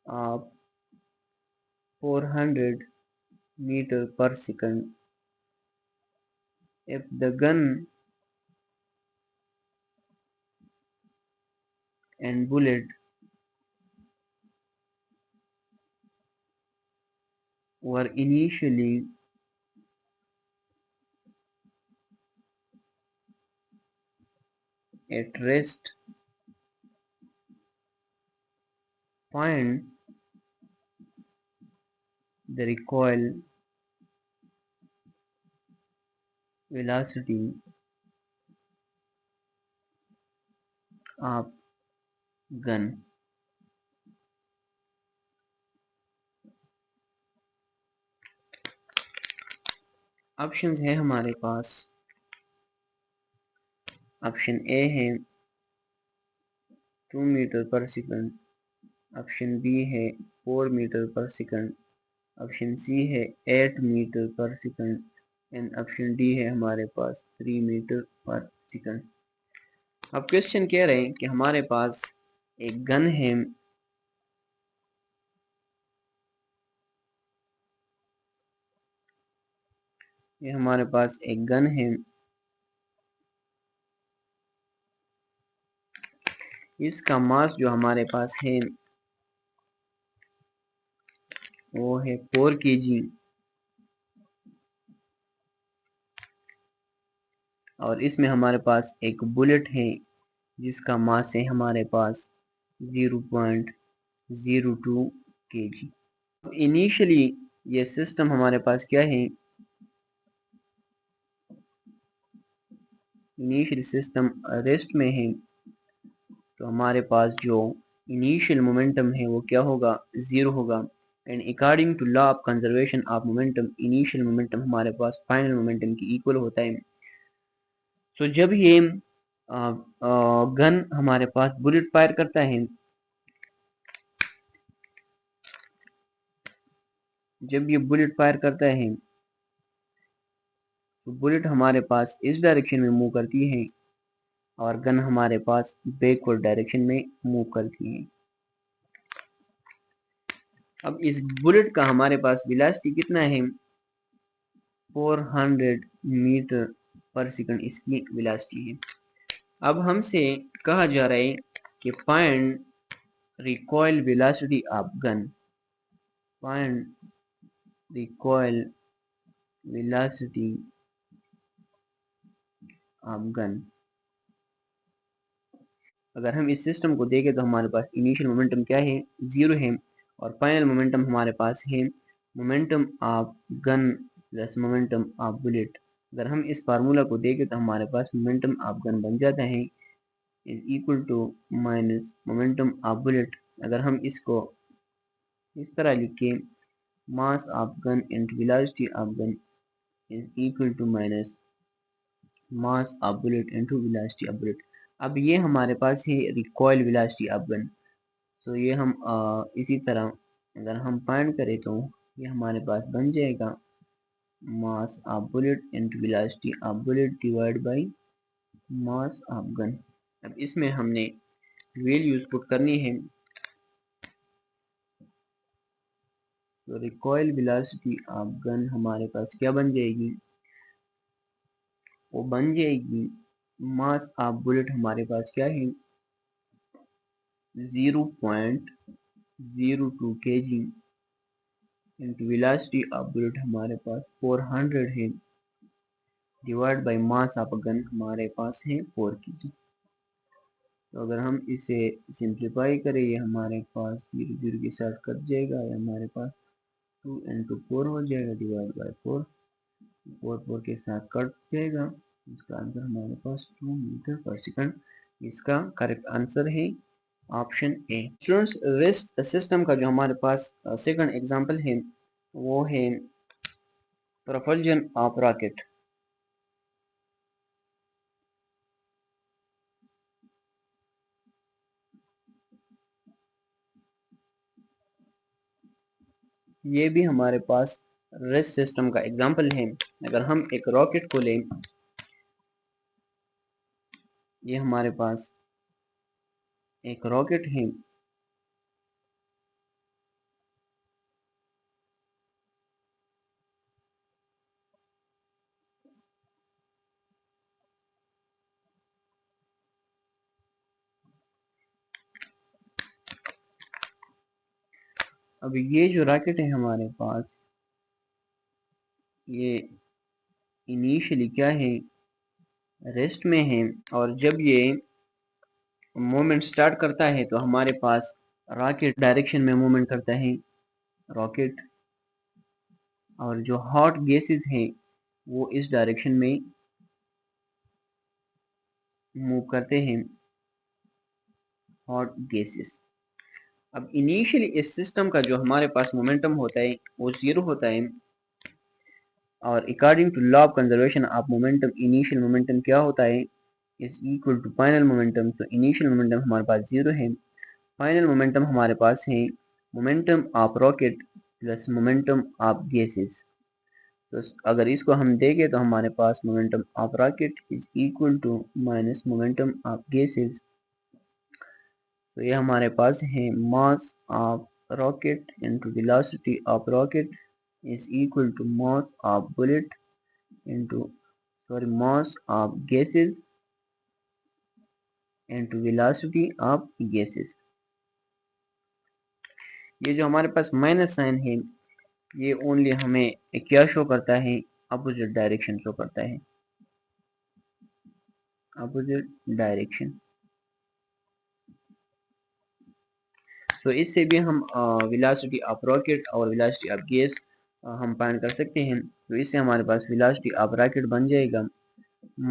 of 400 meter per second. If the gun and bullet were initially at rest, find the recoil velocity of gun. Options है हमारे पास, option A है 2 metre पर second, option B है 4 metre पर second, option C है 8 metre पर second and option D है हमारे पास 3 मीटर पर सेकंड। अब क्वेश्चन कह रहे हैं कि हमारे पास एक गन है, ये हमारे पास एक गन है, इसका मास जो हमारे पास है वो है 4 kg और इसमें हमारे पास एक बुलेट है जिसका मास है हमारे पास 0.02 kg। इनिशियली ये सिस्टम हमारे पास क्या है, इनिशियल सिस्टम रेस्ट में है, तो हमारे पास जो इनिशियल मोमेंटम है वो क्या होगा, 0 होगा। And according to law of conservation of momentum, initial momentum हमारे पास फाइनल मोमेंटम की इक्वल होता है। तो जब ये गन हमारे पास बुलेट फायर करता है, जब ये बुलेट फायर करता है तो बुलेट हमारे पास इस डायरेक्शन में मूव करती है और गन हमारे पास बैकवर्ड डायरेक्शन में मूव करती है। अब इस बुलेट का हमारे पास वेलोसिटी कितना है, 400 मीटर पर सेकंड इसकी वेलोसिटी है। अब हमसे कहा जा रहा है कि find recoil velocity of gun, find recoil velocity of gun. अगर हम इस सिस्टम को देखें तो हमारे पास इनिशियल मोमेंटम क्या है, 0 है और फाइनल मोमेंटम हमारे पास है momentum of gun plus momentum of bullet. अगर हम इस फार्मूला को देखें तो हमारे पास मोमेंटम ऑफ गन बन जाता है is equal to minus momentum of bullet. अगर हम इसको इस तरह लिखें, mass of gun into velocity of gun is equal to minus mass of bullet into velocity of bullet. अब ये हमारे पास है रिकॉइल वेलोसिटी ऑफ गन। तो ये हम इसी तरह अगर हम फाइंड करें तो ये हमारे पास बन जाएगा mass of bullet into velocity of bullet divide by mass of gun. अब इसमें हमने वैल्यूज पुट करनी है। तो रिकॉइल वेलोसिटी ऑफ गन हमारे पास क्या बन जाएगी, वो बन जाएगी मास ऑफ बुलेट हमारे पास क्या है 0.02 kg into velocity of bullet हमारे पास 400 है divide by mass of gun हमारे पास है 4 kg। तो अगर हम इसे सिंप्लीफाई करें ये हमारे पास 0 के साथ कट जाएगा, ये हमारे पास 2 इंटू 4 हो जाएगा डिवाइड बाई 4, 4 के साथ कट जाएगा। इसका आंसर हमारे पास 2 मीटर पर सेकंड। इसका करेक्ट आंसर है option A. Students rest system का जो हमारे पास सेकंड एग्जांपल है वो है प्रोपल्जन ऑफ रॉकेट। ये भी हमारे पास रेस्ट सिस्टम का एग्जांपल है। अगर हम एक रॉकेट को लें, ये हमारे पास एक रॉकेट है, अब ये जो रॉकेट है हमारे पास ये इनिशियली क्या है रेस्ट में है, और जब ये मूवमेंट स्टार्ट करता है तो हमारे पास रॉकेट डायरेक्शन में मूवमेंट करता है रॉकेट, और जो हॉट गैसेस हैं वो इस डायरेक्शन में मूव करते हैं हॉट गैसेस। अब इनिशियली इस सिस्टम का जो हमारे पास मोमेंटम होता है वो 0 होता है, और according to law of conservation of momentum initial momentum क्या होता है is equal to final momentum. तो इनिशियल मोमेंटम हमारे पास 0 है, फाइनल मोमेंटम हमारे पास है momentum of rocket plus momentum of gases. तो अगर इसको हम देखें तो हमारे पास momentum of rocket is equal to minus momentum of gases. तो ये हमारे पास है mass of rocket into velocity of rocket is equal to mass of bullet into mass of gases into velocity of gases। ये जो हमारे पास minus sign है ये ओनली हमें क्या शो करता है अपोजिट डायरेक्शन शो करता है, अपोजिट डायरेक्शन। तो इससे भी हम वेलोसिटी ऑफ रॉकेट और वेलोसिटी ऑफ गैस हम फाइंड कर सकते हैं। तो इससे हमारे पास वेलोसिटी ऑफ रॉकेट बन जाएगा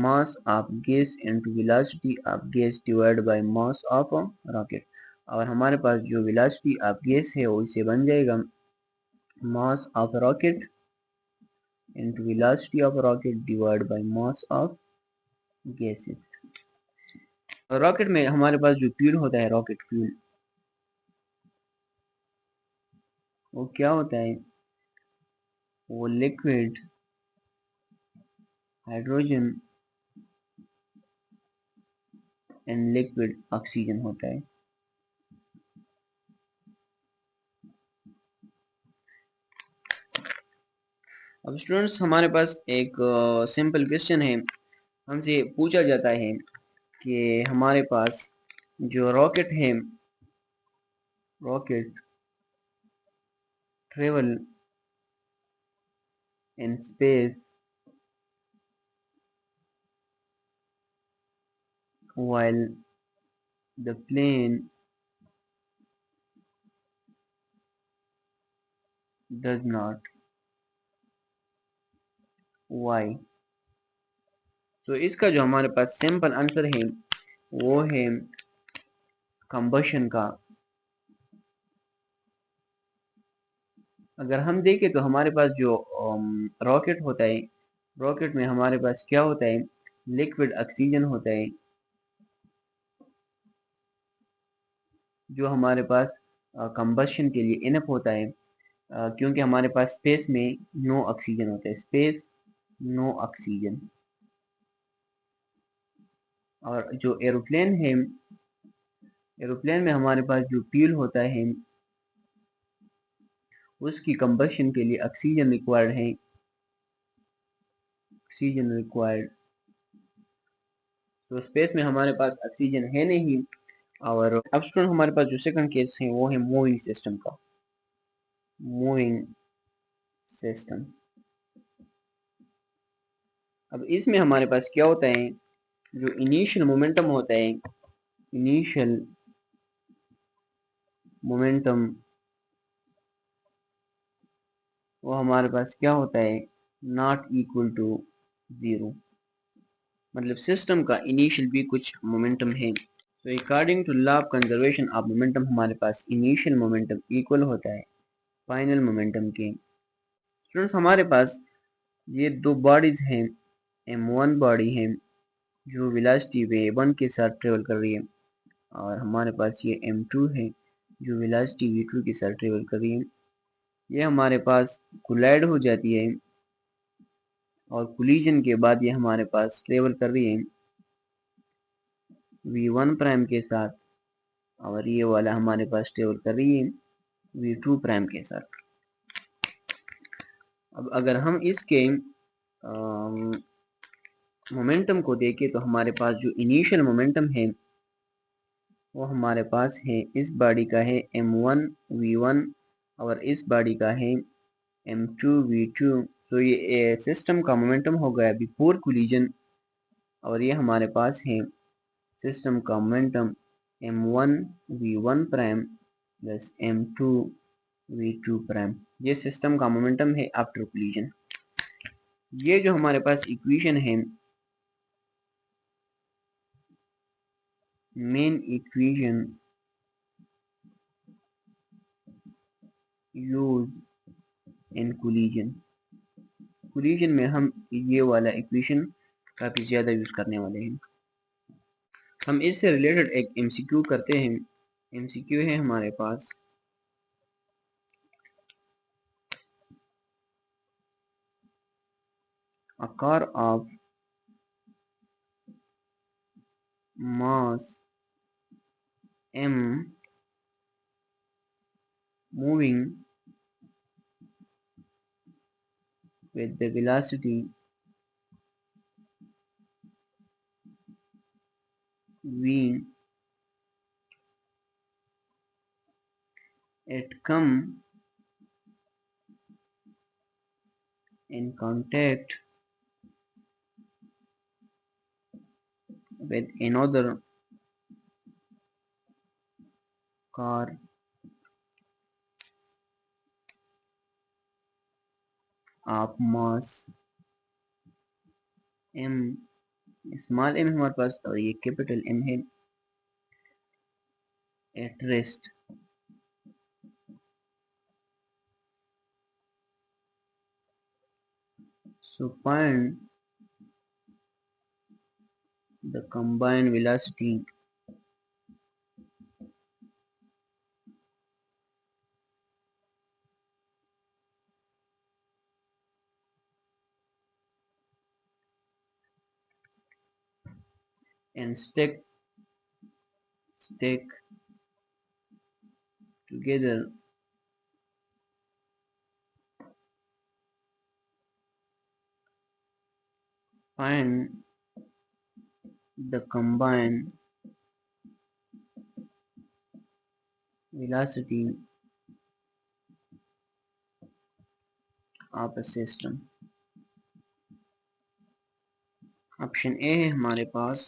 mass of gas into velocity of gas divide by mass of rocket, और हमारे पास जो वेलोसिटी ऑफ गैस है वो इससे बन जाएगा mass of rocket into velocity of rocket divide by mass of gases. Rocket में हमारे पास जो फ्यूल होता है रॉकेट फ्यूल वो क्या होता है, वो liquid hydrogen and liquid oxygen होता है। अब स्टूडेंट्स हमारे पास एक सिंपल क्वेश्चन है, हमसे पूछा जाता है कि हमारे पास जो रॉकेट है rocket travel in space while the plane does not, why। तो इसका जो हमारे पास सिंपल आंसर है वो है कंबशन का। अगर हम देखें तो हमारे पास जो रॉकेट होता है रॉकेट में हमारे पास क्या होता है लिक्विड ऑक्सीजन होता है जो हमारे पास कंबशन के लिए इनफ होता है। क्योंकि हमारे पास स्पेस में नो ऑक्सीजन होता है, स्पेस नो ऑक्सीजन। और जो एरोप्लेन है, एरोप्लेन में हमारे पास जो फ्यूल होता है उसकी कंबशन के लिए ऑक्सीजन रिक्वायर्ड है, ऑक्सीजन रिक्वायर्ड। तो स्पेस में हमारे पास ऑक्सीजन है नहीं। और अब स्टूडेंट हमारे पास जो सेकंड केस है वो है मूविंग सिस्टम का, मूविंग सिस्टम। अब इसमें हमारे पास क्या होता है, जो इनिशियल मोमेंटम होता है, इनिशियल मोमेंटम वो हमारे पास क्या होता है, नॉट इक्वल टू 0। मतलब सिस्टम का इनिशियल भी कुछ मोमेंटम है। तो according to law of conservation of momentum हमारे पास इनिशियल मोमेंटम इक्वल होता है फाइनल मोमेंटम के। स्टूडेंट्स हमारे पास ये दो बॉडीज हैं, m1 बॉडी है जो वेलोसिटी v1 के साथ ट्रेवल कर रही है, और हमारे पास ये m2 है जो वेलोसिटी v2 के साथ ट्रेवल कर रही है। ये हमारे पास कोलाइड हो जाती है और कोलिजन के बाद ये हमारे पास ट्रेवल कर रही है v1 प्राइम के साथ, और ये वाला हमारे पास ट्रेवल कर रही है v2 प्राइम के साथ। अब अगर हम इसके मोमेंटम को देखें तो हमारे पास जो इनिशियल मोमेंटम है वो हमारे पास है, इस बॉडी का है m1 v1 और इस बॉडी का है m2 v2। तो ये सिस्टम का मोमेंटम हो गया बिफोर कोलिजन, और ये हमारे पास है सिस्टम का momentum m1 v1 prime plus m2 v2 prime. ये सिस्टम का मोमेंटम है आफ्टर कोलिजन। ये जो हमारे पास इक्वेशन है, main equation use in collision, collision में हम ये वाला इक्वेशन काफी ज्यादा यूज करने वाले हैं। हम इससे रिलेटेड एक एमसीक्यू करते हैं। एमसीक्यू है हमारे पास, a car of mass m moving with the velocity v, it come in contact with another car of mass m, small m हमारे पास और ये कैपिटल M है, at rest। So find the combined velocity and stick together find the combined velocity of a system। Option A है हमारे पास,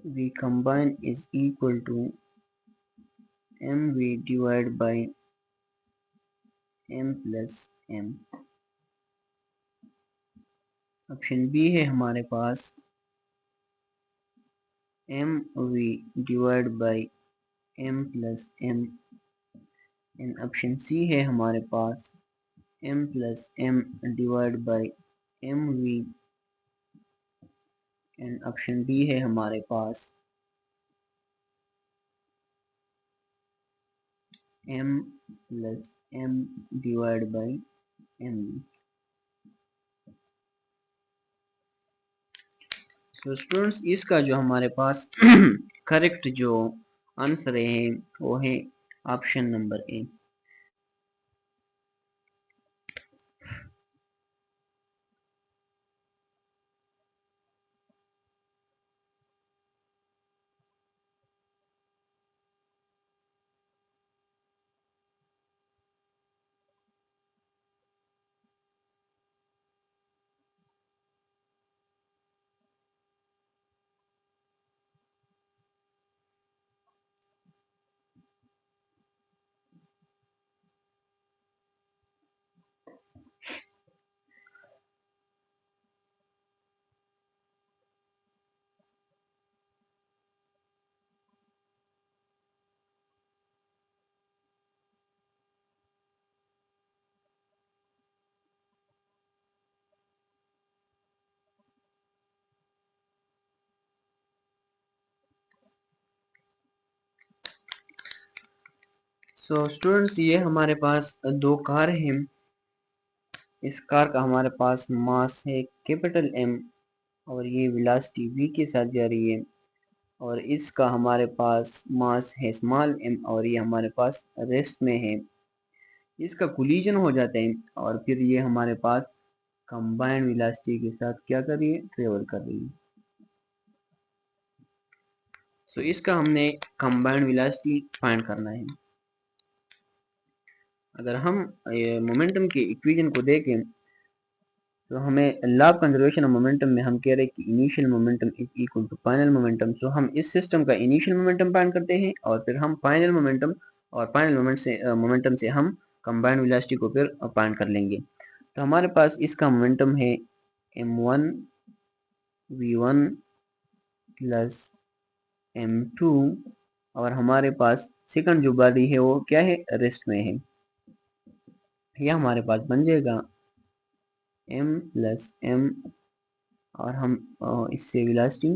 v combine is equal to mv divided by m plus m। Option B है हमारे पास mv divided by m plus m। And option C है हमारे पास m plus m divided by mv। And option D है हमारे पास m plus m divide by m। तो स्टूडेंट्स इसका जो हमारे पास करेक्ट जो आंसर है वो है option number A. So students ये हमारे पास दो कार हैं। इस कार का हमारे पास मास है कैपिटल एम और ये वेलोसिटी v के साथ जा रही है, और इसका हमारे पास मास है स्मॉल m और ये हमारे पास रेस्ट में है। इसका कोलिजन हो जाता है और फिर ये हमारे पास कंबाइंड वेलोसिटी के साथ क्या कर रही है, ट्रेवल कर रही है। सो इसका हमने कंबाइंड वेलोसिटी फाइंड करना है। अगर हम मोमेंटम के इक्वेशन को देखें तो हमें law of conservation of momentum में हम कह रहे हैं कि initial momentum is equal to final momentum. So हम इस सिस्टम का इनिशियल मोमेंटम फाइंड करते हैं और फिर हम फाइनल मोमेंटम और फाइनल मोमेंटम से हम कंबाइंड वेलोसिटी को फिर फाइंड कर लेंगे। तो हमारे पास इसका मोमेंटम है m1 v1 प्लस m2 और हमारे पास सेकंड जो बॉडी है वो क्या है, रेस्ट में है। यह हमारे पास बन जाएगा m प्लस m और हम इससे velocity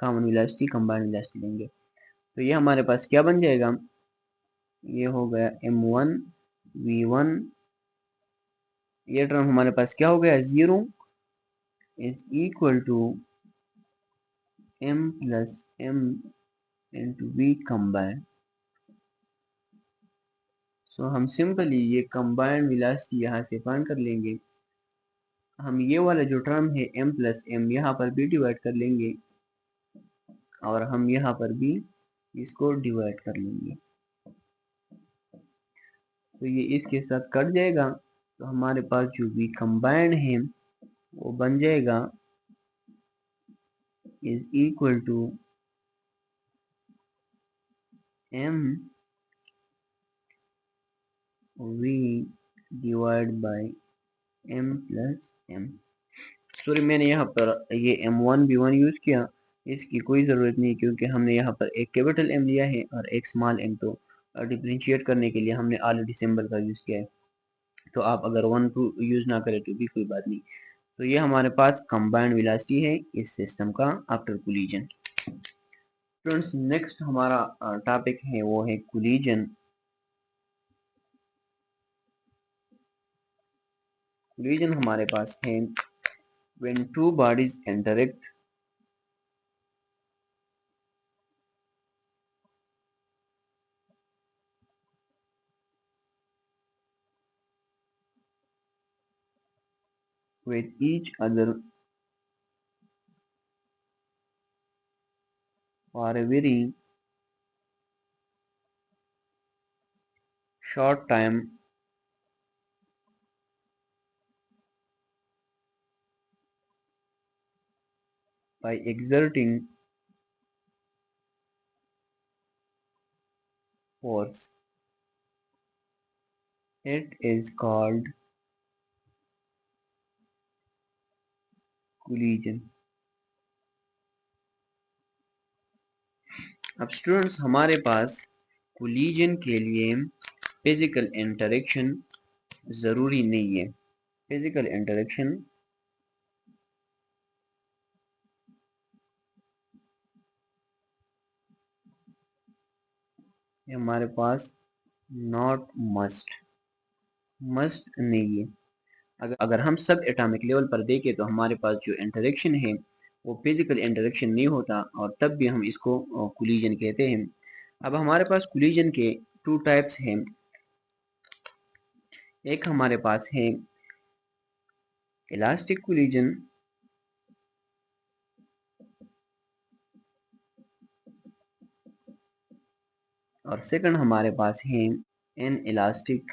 common velocity combined velocity लेंगे। तो ये हमारे पास क्या बन जाएगा, ये हो गया m1 v1, ये टर्म हमारे पास क्या हो गया, 0 is equal to m plus m into v combined. So हम सिंपली ये कंबाइंड वेलोसिटी यहाँ से फाइंड कर लेंगे। हम ये वाला जो टर्म है m प्लस m यहाँ पर भी डिवाइड कर लेंगे और हम यहाँ पर भी इसको डिवाइड कर लेंगे। तो ये इसके साथ कट जाएगा तो हमारे पास जो भी कंबाइंड है वो बन जाएगा is equal to m v divide by m plus m। Sorry मैंने यहाँ पर ये m1 v1 यूज किया, इसकी कोई ज़रूरत नहीं क्योंकि हमने यहाँ पर एक कैपिटल M लिया है और एक स्मॉल m, तो डिफरेंशिएट करने के लिए हमने ऑलरेडी सिंबल का यूज़ किया है। तो आप अगर 1 2 यूज़ ना करें तो भी कोई बात नहीं। तो ये हमारे पास कंबाइंड वेलोसिटी है इस सिस्टम का आफ्टर कोलिजन। फ्रेंड्स नेक्स्ट हमारा टॉपिक है वो है कोलिजन। कोलिजन हमारे पास है when two bodies interact with each other for a very short time by exerting force. It is called collision. अब स्टूडेंट्स हमारे पास कोलिजन के लिए फिजिकल इंटरेक्शन ज़रूरी नहीं है। फिजिकल इंटरेक्शन हमारे पास नॉट मस्ट, मस्ट नहीं है। अगर हम सब एटॉमिक लेवल पर देखें तो हमारे पास जो इंटरेक्शन है वो फिजिकल इंटरेक्शन नहीं होता और तब भी हम इसको कोलिजन कहते हैं। अब हमारे पास कोलिजन के टू टाइप्स हैं। एक हमारे पास है इलास्टिक कोलिजन और सेकंड हमारे पास है एन इलास्टिक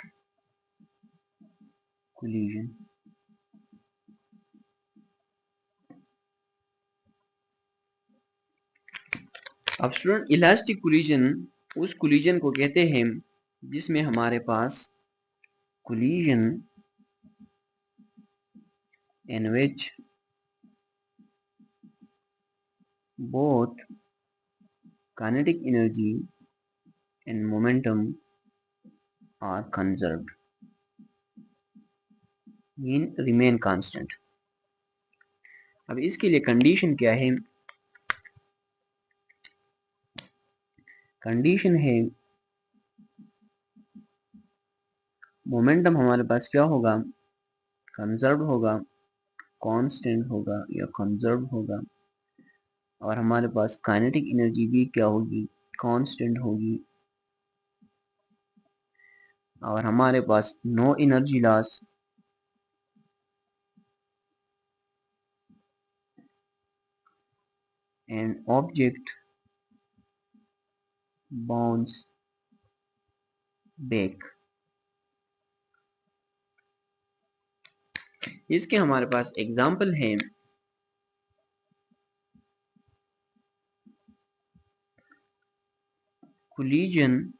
कोलिजन। अब स्टूडेंट इलास्टिक कोलिजन उस कोलिजन को कहते हैं जिसमें हमारे पास collision in which both kinetic energy and momentum are conserved, mean remain constant। अब इसके लिए कंडीशन क्या है? कंडीशन है मोमेंटम हमारे पास क्या होगा? कंजर्व होगा, कांस्टेंट होगा या कंजर्व होगा और हमारे पास काइनेटिक एनर्जी भी क्या होगी? कांस्टेंट होगी और हमारे पास no energy loss and object bounce back. इसके हमारे पास एग्जाम्पल है collision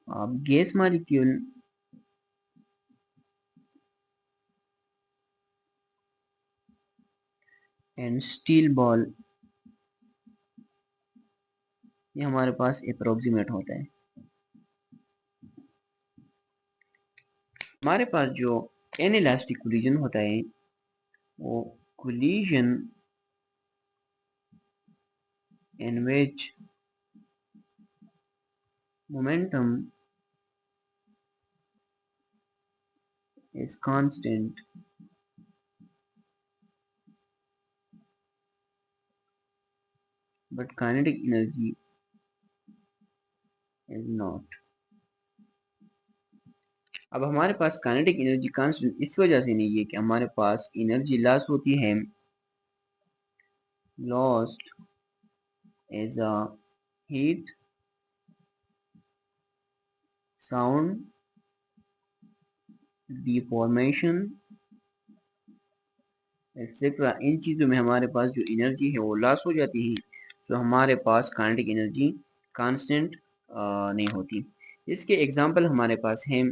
of gas molecule and steel ball। ये हमारे पास अप्रोक्सीमेट होता है। हमारे पास जो एनइलास्टिक कोलिजन होता है वो collision in which momentum is constant but kinetic energy is not। अब हमारे पास काइनेटिक एनर्जी कांस्टेंट इस वजह से नहीं है कि हमारे पास एनर्जी लॉस होती है, lost as a heat, sound, deformation etcetera. इन चीज़ों में हमारे पास जो एनर्जी है वो लॉस हो जाती है, तो हमारे पास काइनेटिक एनर्जी कांस्टेंट नहीं होती। इसके एग्जांपल हमारे पास हैं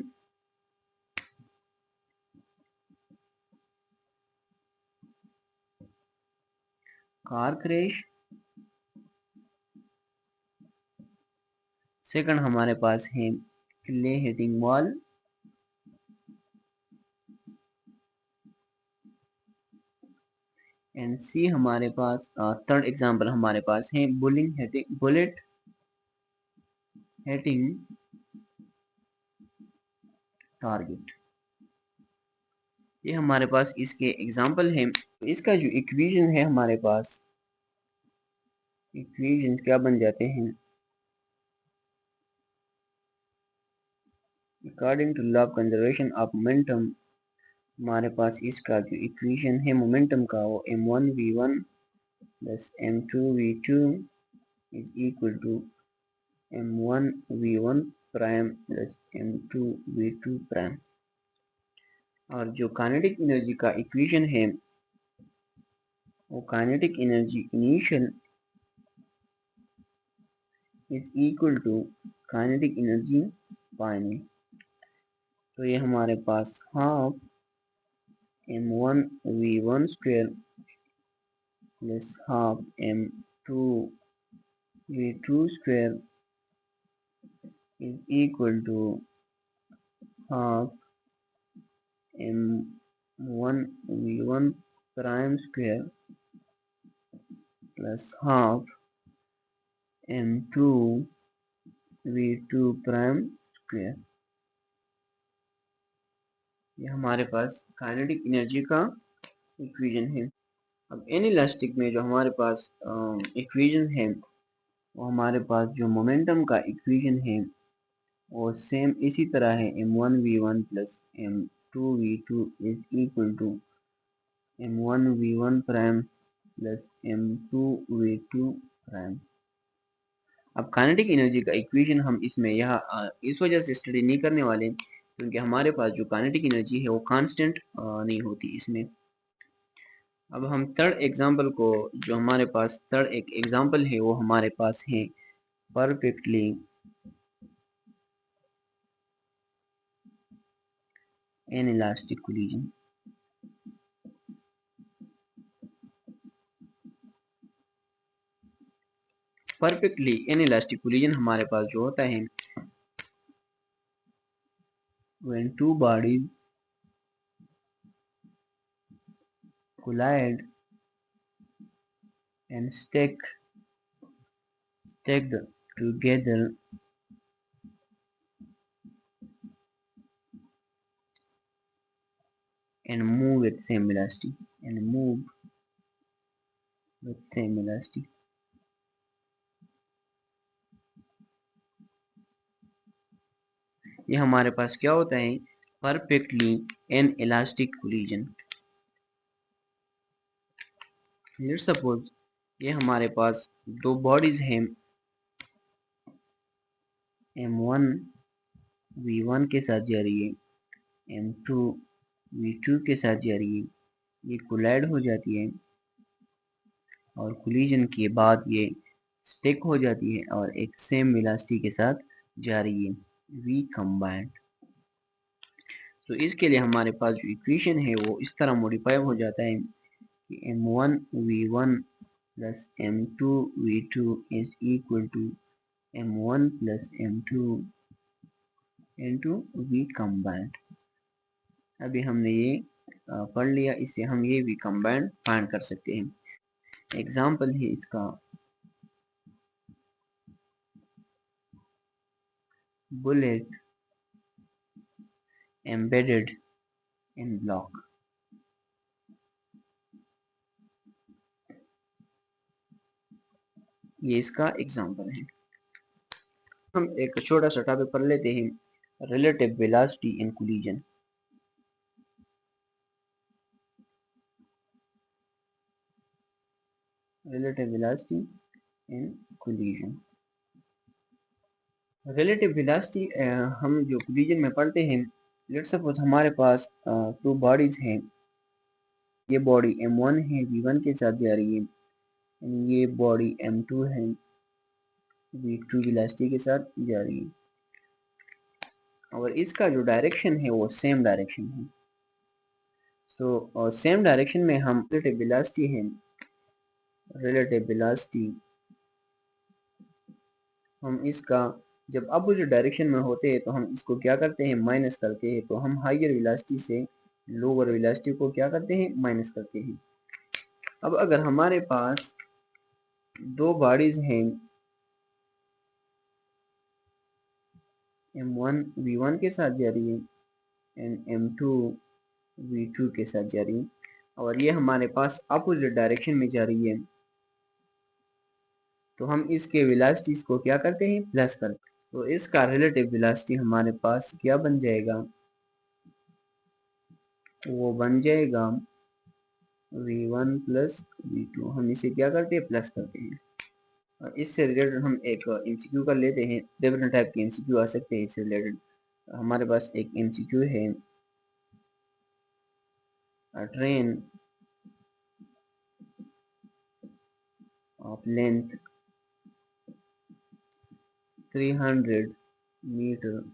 कार क्रैश, सेकंड हमारे पास है क्ले हिटिंग वॉल, एंड सी हमारे पास थर्ड एग्जांपल हमारे पास है बुलेट हिटिंग टारगेट। ये हमारे पास इसके एग्जांपल हैं। इसका जो इक्वेशन है हमारे पास, इक्वेशन क्या बन जाते हैं? According to law of conservation of momentum हमारे पास इसका जो इक्वेशन है मोमेंटम का वो m1v1 plus m2v2 is equal to m1v1 prime plus m2v2 prime. और जो काइनेटिक एनर्जी का इक्वेशन है वो kinetic energy initial is equal to kinetic energy final. तो ये हमारे पास half m1v1 square plus half m2v2 square is equal to half m1v1 prime square plus half m2 v2 prime square. ये हमारे पास kinetic energy का equation है। अब inelastic में जो हमारे पास इक्वेशन है वो हमारे पास जो मोमेंटम का इक्वेशन है वो सेम इसी तरह है, m1v1 plus m2v2 is equal to m1v1 prime plus m2v2 prime. अब काइनेटिक एनर्जी का इक्वेशन हम इसमें यहाँ इस वजह से स्टडी नहीं करने वाले क्योंकि हमारे पास जो काइनेटिक एनर्जी है वो कांस्टेंट नहीं होती इसमें। अब हम थर्ड एग्जांपल को, जो हमारे पास थर्ड एक एग्जांपल है वो हमारे पास है perfectly inelastic collision. Perfectly inelastic collision हमारे पास जो होता है when two bodies collide and stacked together and move with same velocity ये हमारे पास क्या होता है, perfectly inelastic collision. Let's suppose ये हमारे पास दो बॉडीज हैं, m1 v1 के साथ जा रही है, m2 v2 के साथ जा रही है। ये कोलाइड हो जाती है और कोलिजन के बाद ये स्टिक हो जाती है और एक सेम वेलोसिटी के साथ जा रही है, v कंबाइंड। तो इसके लिए हमारे पास जो इक्वेशन है वो इस तरह मॉडिफाई हो जाता है कि m1 v1 plus m2 v2 is equal to m1 plus m2 into v combined. अभी हमने ये पढ़ लिया, इससे हम ये v कंबाइंड फाइंड कर सकते हैं। एग्जाम्पल है इसका, बुलेट एम्बेडेड इन ब्लॉक। ये इसका एग्जाम्पल है। हम एक छोटा सा टॉपिक पढ़ लेते हैं, रिलेटिव वेलोसिटी इन कोलिजन। रिलेटिव वेलोसिटी इन कोलिजन। रिलेटिव वेलोसिटी हम जो कोलिजन में पढ़ते हैं, लेट्स सपोज हमारे पास टू बॉडीज हैं। ये बॉडी m1 है, v1 के साथ जा रही है, ये बॉडी m2 है, v2 वेलोसिटी के साथ जा रही है और इसका जो डायरेक्शन है वो सेम डायरेक्शन है। तो सेम डायरेक्शन में हम रिलेटिव वेलोसिटी है, रिलेटिव वेलोसिटी हम इसका जब अपोजिट डायरेक्शन में होते हैं तो हम इसको क्या करते हैं, माइनस करते हैं। तो हम हाइयर वेलोसिटी से लोअर वेलोसिटी को क्या करते हैं, माइनस करते हैं। अब अगर हमारे पास दो बॉडीज हैं, m1 v1 के साथ जा रही है एंड m2 v2 के साथ जा रही है और ये हमारे पास अपोजिट डायरेक्शन में जा रही है, तो हम इसके वेलोसिटीज को क्या करते हैं, प्लस करते हैं। तो इसका रिलेटिव वेलोसिटी हमारे पास क्या बन जाएगा, वो बन जाएगा v1 प्लस v2। हम इसे क्या करते हैं, प्लस करते हैं। और इससे रिलेटेड हम एक एमसीक्यू कर लेते हैं। डिफरेंट टाइप के एमसीक्यू आ सकते हैं इससे रिलेटेड। हमारे पास एक एमसीक्यू है, train of length 300 metre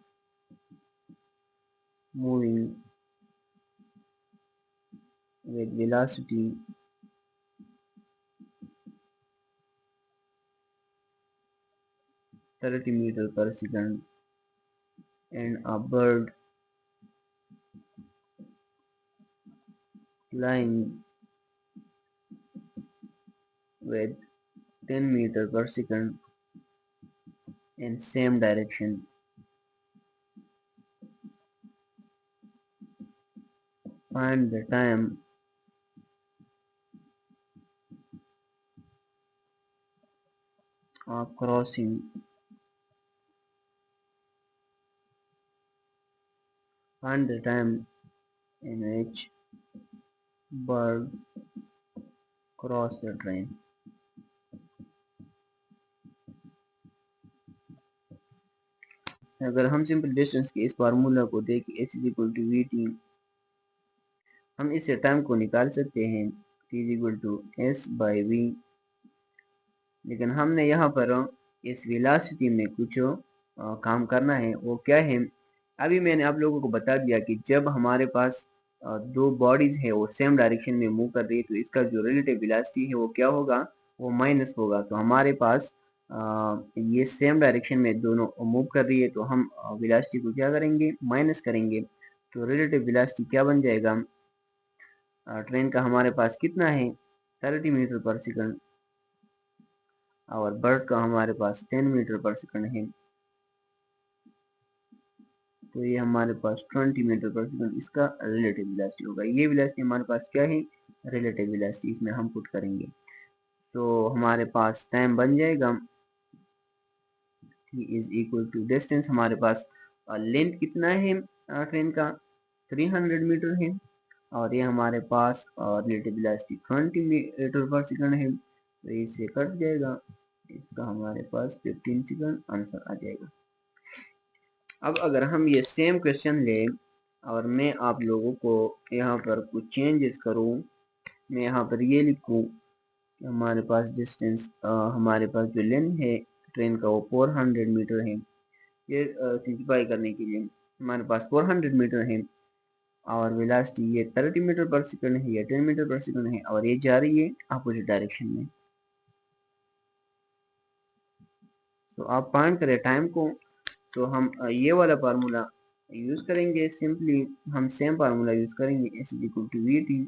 moving with velocity 30 meter per second and a bird flying with 10 meter per second in same direction. Find the time of crossing find the time in which bird cross the train. अगर हम simple distance के इस formula को देखें h is equal to V T, हम इससे time को निकाल सकते हैं t is equal to S by V, लेकिन हमने यहाँ पर इस वेलोसिटी में कुछ काम करना है। वो क्या है, अभी मैंने आप लोगों को बता दिया कि जब हमारे पास दो बॉडीज है वो सेम डायरेक्शन में मूव कर रही है तो इसका जो रिलेटिव वेलोसिटी है वो क्या होगा, वो माइनस होगा। तो हमारे पास ये सेम डायरेक्शन में दोनों मूव कर रही है तो हम वेलोसिटी को क्या करेंगे, माइनस करेंगे। तो रिलेटिव वेलोसिटी क्या बन जाएगा, ट्रेन का हमारे पास कितना है 30 मीटर पर सेकंड और बर्ड का हमारे पास 10 मीटर पर सेकंड है, तो ये हमारे पास 20 मीटर पर सेकंड इसका रिलेटिव वेलोसिटी होगा। ये वेलोसिटी हमारे पास क्या है, रिलेटिव वेलोसिटी, इसमें हम पुट करेंगे तो हमारे पास टाइम बन जाएगा t is equal to distance, हमारे पास लेंथ कितना है ट्रेन का 300 मीटर है और ये हमारे पास रिलेटिव वेलोसिटी 20 मीटर पर सेकंड है, तो इससे कट जाएगा, इसका हमारे पास 15 सेकंड आंसर आ जाएगा। अब अगर हम ये सेम क्वेश्चन लें और मैं आप लोगों को यहाँ पर कुछ चेंजेस करूँ, मैं यहाँ पर ये लिखूँ कि हमारे पास डिस्टेंस हमारे पास जो लेंथ है ट्रेन का वो 400 मीटर है। ये सिंप्लीफाई करने के लिए हमारे पास 400 मीटर है और वेलोसिटी ये 30 मीटर पर सेकंड है, या 10 मीटर पर सेकंड है और ये जा रही है अपोजिट डायरेक्शन में। तो आप फाइंड करें टाइम को, तो हम ये वाला फार्मूला यूज करेंगे, सिंपली हम सेम फार्मूला यूज करेंगे s is equal to V T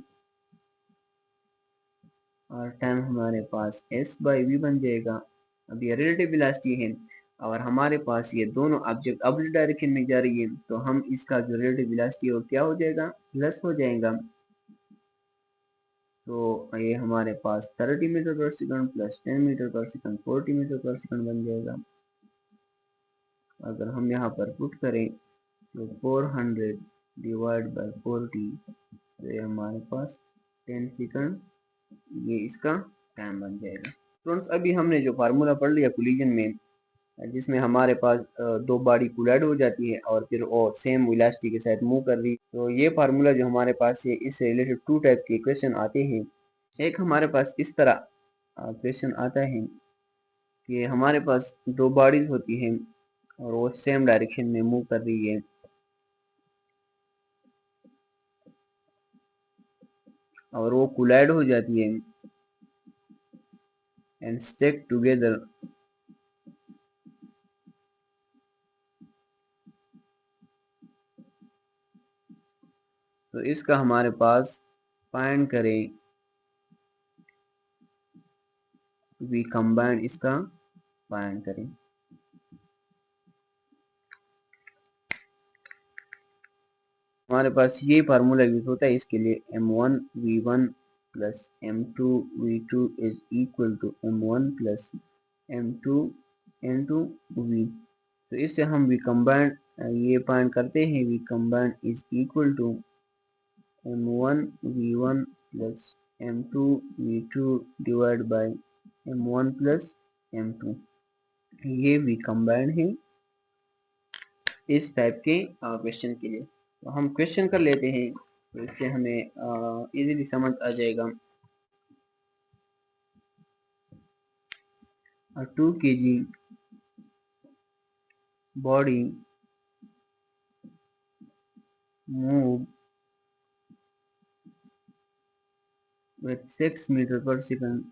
और टाइम हमारे पास s बाई वी बन जाएगा। अब ये रिलेटिव वेलोसिटी है और हमारे पास ये दोनों ऑब्जेक्ट अपोजिट डायरेक्शन में जा रही है तो हम इसका जो रिलेटिव वेलोसिटी है वो क्या हो जाएगा, प्लस हो जाएगा। तो ये हमारे पास 30 मीटर पर सेकंड प्लस 10 मीटर पर सेकंड 40 मीटर पर सेकंड बन जाएगा। अगर हम यहाँ पर पुट करें तो 400 डिवाइड बाय 40, तो ये हमारे पास 10 सेकंड ये इसका टाइम बन जाएगा। फ्रेंड्स अभी हमने जो फार्मूला पढ़ लिया कोलिजन में, जिसमें हमारे पास दो बॉडी कोलाइड हो जाती है और फिर वो सेम वेलोसिटी के साथ मूव कर रही, तो ये फार्मूला जो हमारे पास है इससे रिलेटेड टू टाइप के क्वेश्चन आते हैं। एक हमारे पास इस तरह क्वेश्चन आता है कि हमारे पास दो बॉडीज होती हैं और वो सेम डायरेक्शन में मूव कर रही है और वो कोलाइड हो जाती है एंड स्टिक टुगेदर। तो इसका हमारे पास फाइंड करें, वी कंबाइन इसका फाइंड करें। हमारे पास ये फार्मूला यूज होता है इसके लिए, m1 v1 plus m2 v2 is equal to m1 plus m2 n2 v। तो इससे हम वी कंबाइन ये फाइंड करते हैं, v combine is equal to m1 v1 plus m2 v2 divide by m1 plus m2। ये we combine है इस type के क्वेश्चन के लिए। तो हम क्वेश्चन कर लेते हैं तो इससे हमें इजीली समझ आ जाएगा। 2 kg body move with 6 meter per second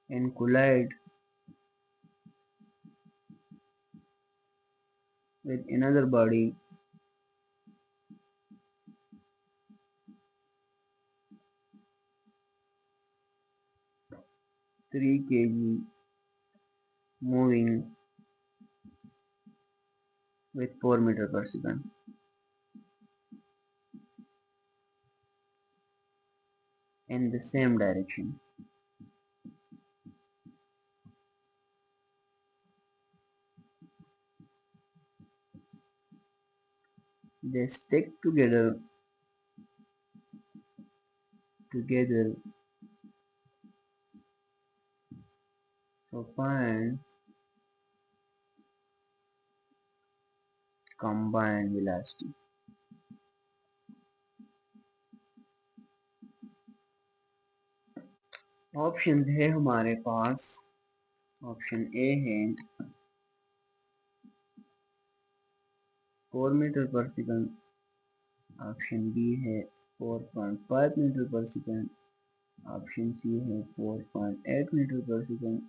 and collide with another body (3 kg moving with 4 meter per second. In the same direction. They stick together to find combined velocity. Option है हमारे पास, option A है 4 metre पर second, option B है 4.5 metre पर second, option C है 4.8 metre पर second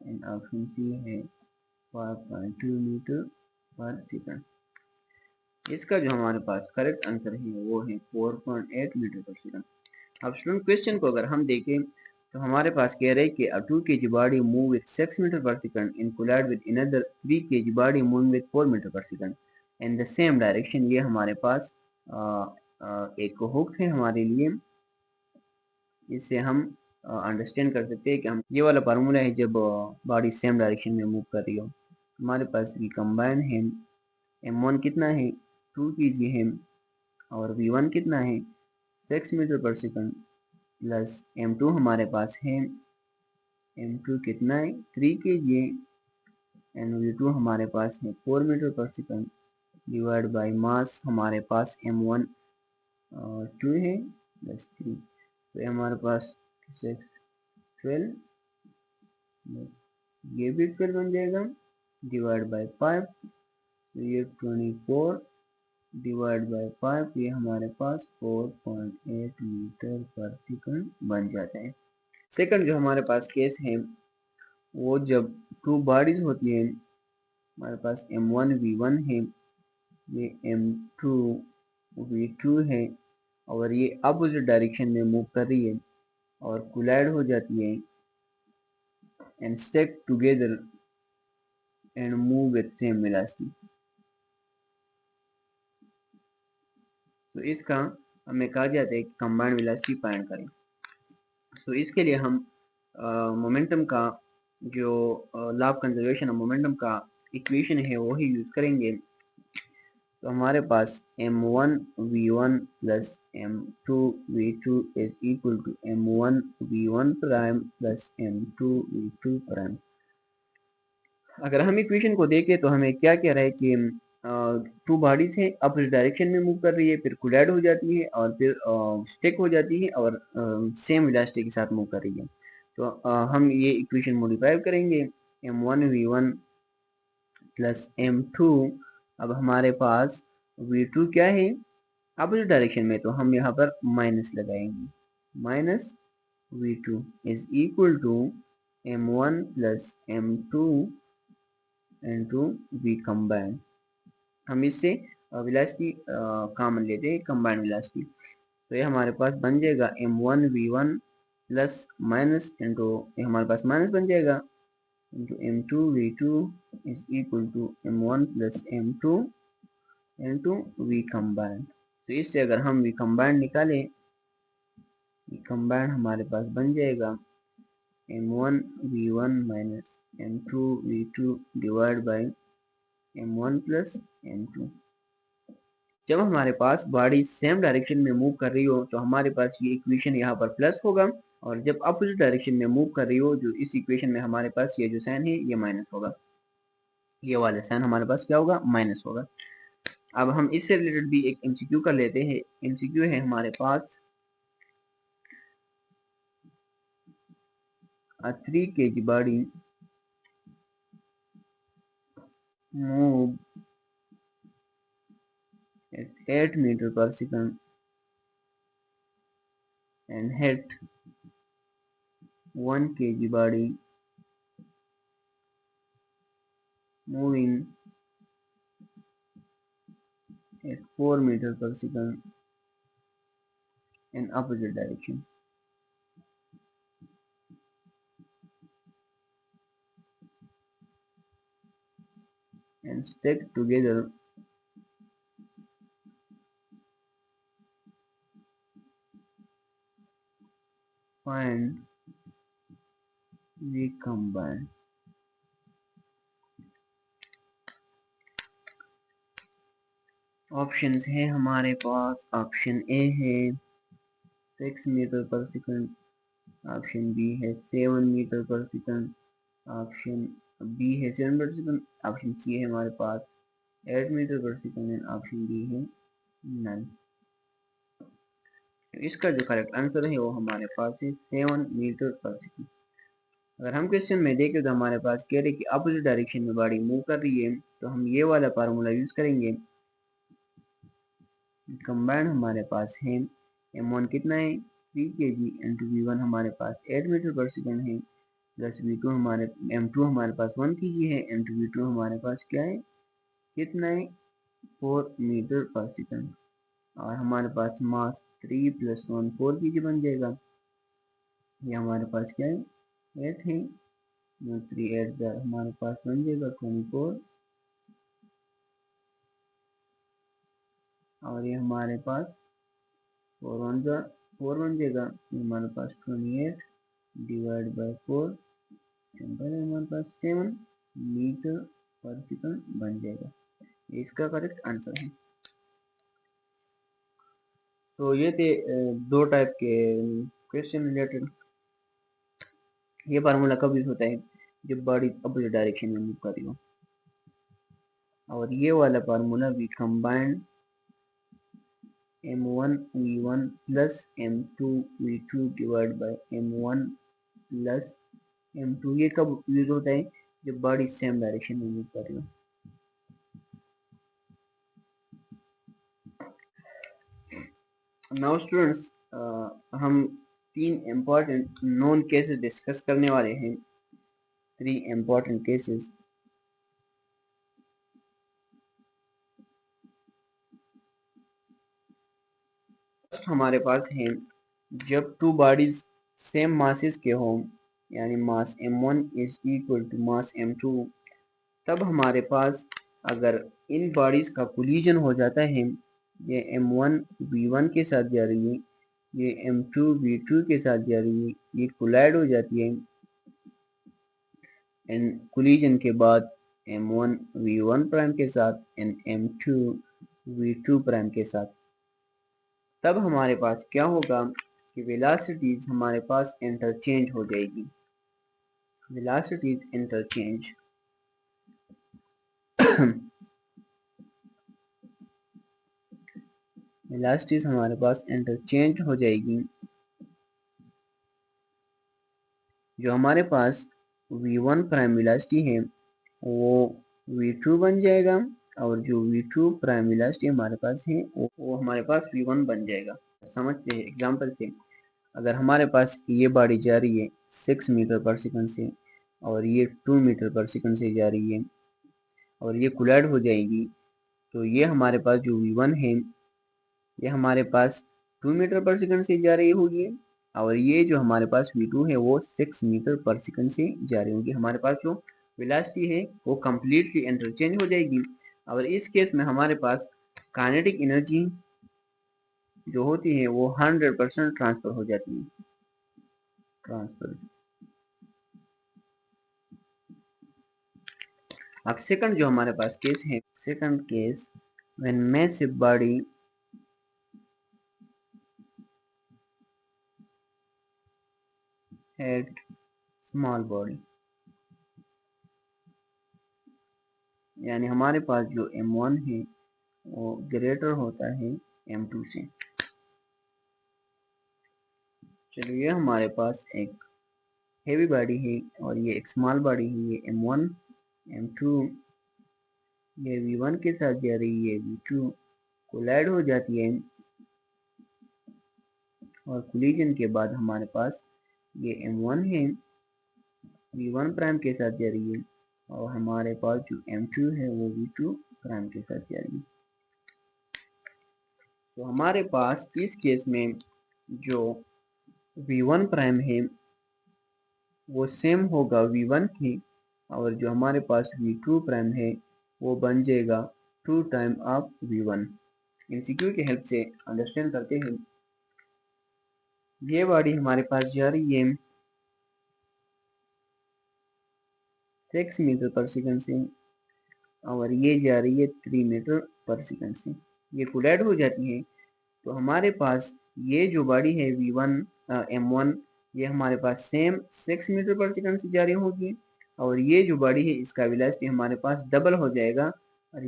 and option C है 5.2 metre पर सेकंड। इसका जो हमारे पास करेक्ट आंसर है वो है 4.8 मीटर पर सेकंड। अब स्टूडेंट क्वेश्चन को अगर हम देखें तो हमारे पास कह रहे हैं कि a 2 kg body move with 6 meter per second and collide with another 3 kg body moving with 4 meter per second in the same direction। ये हमारे पास एक हुक है हमारे लिए, इससे हम अंडरस्टैंड कर सकते हैं कि हम ये वाला फार्मूला है जब बॉडी सेम डायरेक्शन में मूव कर रही हो। हमारे पास ये कंबाइन है, m1 कितना है 2 kg है और v1 कितना है 6 मीटर पर सेकंड प्लस m2 हमारे पास है, m2 कितना है 3 kg एंड v2 हमारे पास है 4 मीटर पर सेकंड डिवाइड बाय मास हमारे पास m1 2 है प्लस 3, तो ये हमारे पास 6 12, ये भी 12 बन जाएगा डिवाइड बाय 5, तो ये 24 डिवाइड बाय 5, ये हमारे पास 4.8 मीटर पर सेकंड बन जाता है। सेकंड जो हमारे पास केस है वो जब 2 बॉडीज होती है, हमारे पास m1 v1 है, ये m2 v2 है और ये अपोजिट डायरेक्शन में मूव कर रही है और कोलाइड हो जाती है and stick together and move with same velocity. तो इसका हमें कहा जाता है कि कंबाइंड वेलोसिटी फाइंड करें। तो इसके लिए हम मोमेंटम का जो law of conservation of momentum का इक्वेशन है वो ही यूज करेंगे। तो हमारे पास m1 v1 plus m2 v2 is equal to m1 v1 prime plus m2 v2 prime. अगर हम इक्वेशन को देखें तो हमें क्या कह रहा है कि 2 बॉडीज है अपोजिट डायरेक्शन में मूव कर रही है, फिर कोलाइड हो जाती है और फिर स्टिक हो जाती है और सेम वेलोसिटी के साथ मूव कर रही है। तो हम ये इक्वेशन मॉडिफाई करेंगे m1 v1 प्लस m2। अब हमारे पास v2 क्या है अपोजिट डायरेक्शन में, तो हम यहाँ पर माइनस लगाएंगे, minus v2 is equal to m1 plus m2 into v combine. हम इससे वेलोसिटी कॉमन लेते हैं, कंबाइंड वेलोसिटी, तो ये हमारे पास बन जाएगा m1 v1 plus minus into ये हमारे पास माइनस बन जाएगा into m2 v2 is equal to m1 plus m2 into v combine. तो इससे अगर हम v कंबाइन निकालें, v कंबाइन हमारे पास बन जाएगा m1 v1 minus m2 v2 divide by m1 plus m2। जब हमारे पास बॉडी सेम डायरेक्शन में मूव कर रही हो तो हमारे पास ये इक्वेशन यहाँ पर प्लस होगा और जब अपोजिट डायरेक्शन में मूव कर रही हो जो इस इक्वेशन में हमारे पास ये जो साइन है ये माइनस होगा, ये वाला साइन हमारे पास क्या होगा माइनस होगा। अब हम इससे रिलेटेड भी एक एमसीक्यू कर लेते हैं। एमसीक्यू है हमारे पास a 3 kg body move at 8 meter per second and hit 1 kg body moving at 4 meter per second in opposite direction and stack together find the combined. Options है हमारे पास, ऑप्शन ए है 6 metre पर second, option B है 7 metre पर second, option B है 7 metre पर second, option C है हमारे पास 8 मीटर पर सेकंड एंड ऑप्शन डी है नन। इसका जो करेक्ट आंसर है वो हमारे पास है 7 मीटर पर सेकंड। अगर हम क्वेश्चन में देखें तो हमारे पास कह रहे कि अपोजिट डायरेक्शन में बॉडी मूव कर रही है, तो हम ये वाला फार्मूला यूज करेंगे। कंबाइंड हमारे पास है m1 कितना है 3 kg इंटू v1 हमारे पास 8 मीटर पर सेकंड है, प्लस v2 हमारे m2 हमारे पास 1 kg है इंटू v2 हमारे पास क्या है कितना है 4 मीटर पर सेकंड, और हमारे पास मास 3 प्लस 1 4 kg बन जाएगा। ये हमारे पास क्या है 8 है, 3 8 हमारे पास बन जाएगा 24, और ये हमारे पास 4 बन जाएगा, हमारे पास 28 डिवाइड बाय 4 हमारे पास 7 मीटर पर सेकंड बन जाएगा। इसका करेक्ट आंसर है। तो ये थे दो टाइप के क्वेश्चन रिलेटेड। ये फार्मूला कब यूज होता है जब बॉडी अपोजिट डायरेक्शन में मूव कर रही हो, और ये वाला formula v combined m1 v1 plus m2 v2 divide by m1 plus m2, ये कब यूज होता है जब बॉडी सेम डायरेक्शन में मूव कर रही हो। नाउ स्टूडेंट्स, हम 3 इम्पोर्टेंट नोन केसेस डिस्कस करने वाले हैं, 3 इम्पोर्टेंट केसेस। हमारे पास है जब टू बॉडीज सेम मासेस के हों, यानी mass m1 is equal to mass m2, तब हमारे पास अगर इन बॉडीज का कोलिजन हो जाता है, ये m1 v1 के साथ जा रही है, ये m2 v2 के साथ जा रही है, ये कोलाइड हो जाती है, एंड कोलिजन के बाद m1 v1 प्राइम के साथ एंड m2 v2 प्राइम के साथ, तब हमारे पास क्या होगा कि वेलोसिटीज हमारे पास इंटरचेंज हो जाएगी। वेलोसिटीज इंटरचेंज वेलोसिटीज हमारे पास इंटरचेंज हो जाएगी। जो हमारे पास v1 प्राइम वेलोसिटी है वो v2 बन जाएगा, और जो v2 प्राइम वेलोसिटी हमारे पास है वो हमारे पास v1 बन जाएगा। समझते हैं एग्जांपल से, अगर हमारे पास ये बॉडी जा रही है 6 मीटर पर सेकंड से, और ये 2 मीटर पर सेकंड से जा रही है, और ये कोलाइड हो जाएगी, तो ये हमारे पास जो v1 है ये हमारे पास 2 मीटर पर सेकंड से जा रही होगी, और ये जो हमारे पास v2 है वो 6 मीटर पर सेकंड से जा रही होगी। हमारे पास जो वेलोसिटी है वो कम्प्लीटली इंटरचेंज हो जाएगी, और इस केस में हमारे पास काइनेटिक एनर्जी जो होती है वो 100% ट्रांसफर हो जाती है। ट्रांसफर। अब सेकंड जो हमारे पास केस है, second case when massive body at small body, यानी हमारे पास जो m1 है वो ग्रेटर होता है m2 से। चलिए हमारे पास एक हेवी बॉडी है और ये एक स्मॉल बॉडी है, ये m1 m2, ये v1 के साथ जा रही है, v2 कोलाइड हो जाती है, और कोलिजन के बाद हमारे पास ये m1 है v1 प्राइम के साथ जा रही है, और हमारे पास जो m2 है वो v2 प्राइम के साथ जा रही है। तो हमारे पास इस केस में जो v1 प्राइम है वो सेम होगा v1 की, और जो हमारे पास v2 प्राइम है वो बन जाएगा 2 टाइम ऑफ v1। MCQ की हेल्प से अंडरस्टैंड करते हैं। ये बॉडी हमारे पास जा रही है 6 मीटर पर सेकंड से और ये जा रही है 3 मीटर पर सेकंड से। ये कोलाइड हो जाती है तो हमारे पास ये जो बॉडी है v1 m1 ये हमारे पास सेम 6 मीटर पर सेकंड से जा रही होगी और ये जो बॉडी है इसका वेलोसिटी हमारे पास डबल हो जाएगा और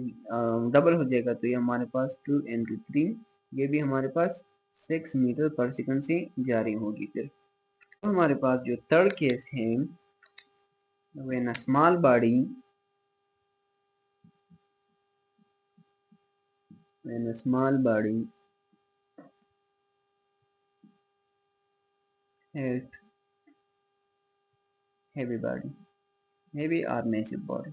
डबल हो जाएगा तो ये हमारे पास 2 into 3 ये भी हमारे पास 6 मीटर पर सेकंड से जा रही होगी। फिर तो हमारे पास जो थर्ड केस है when a small body has heavy or massive body।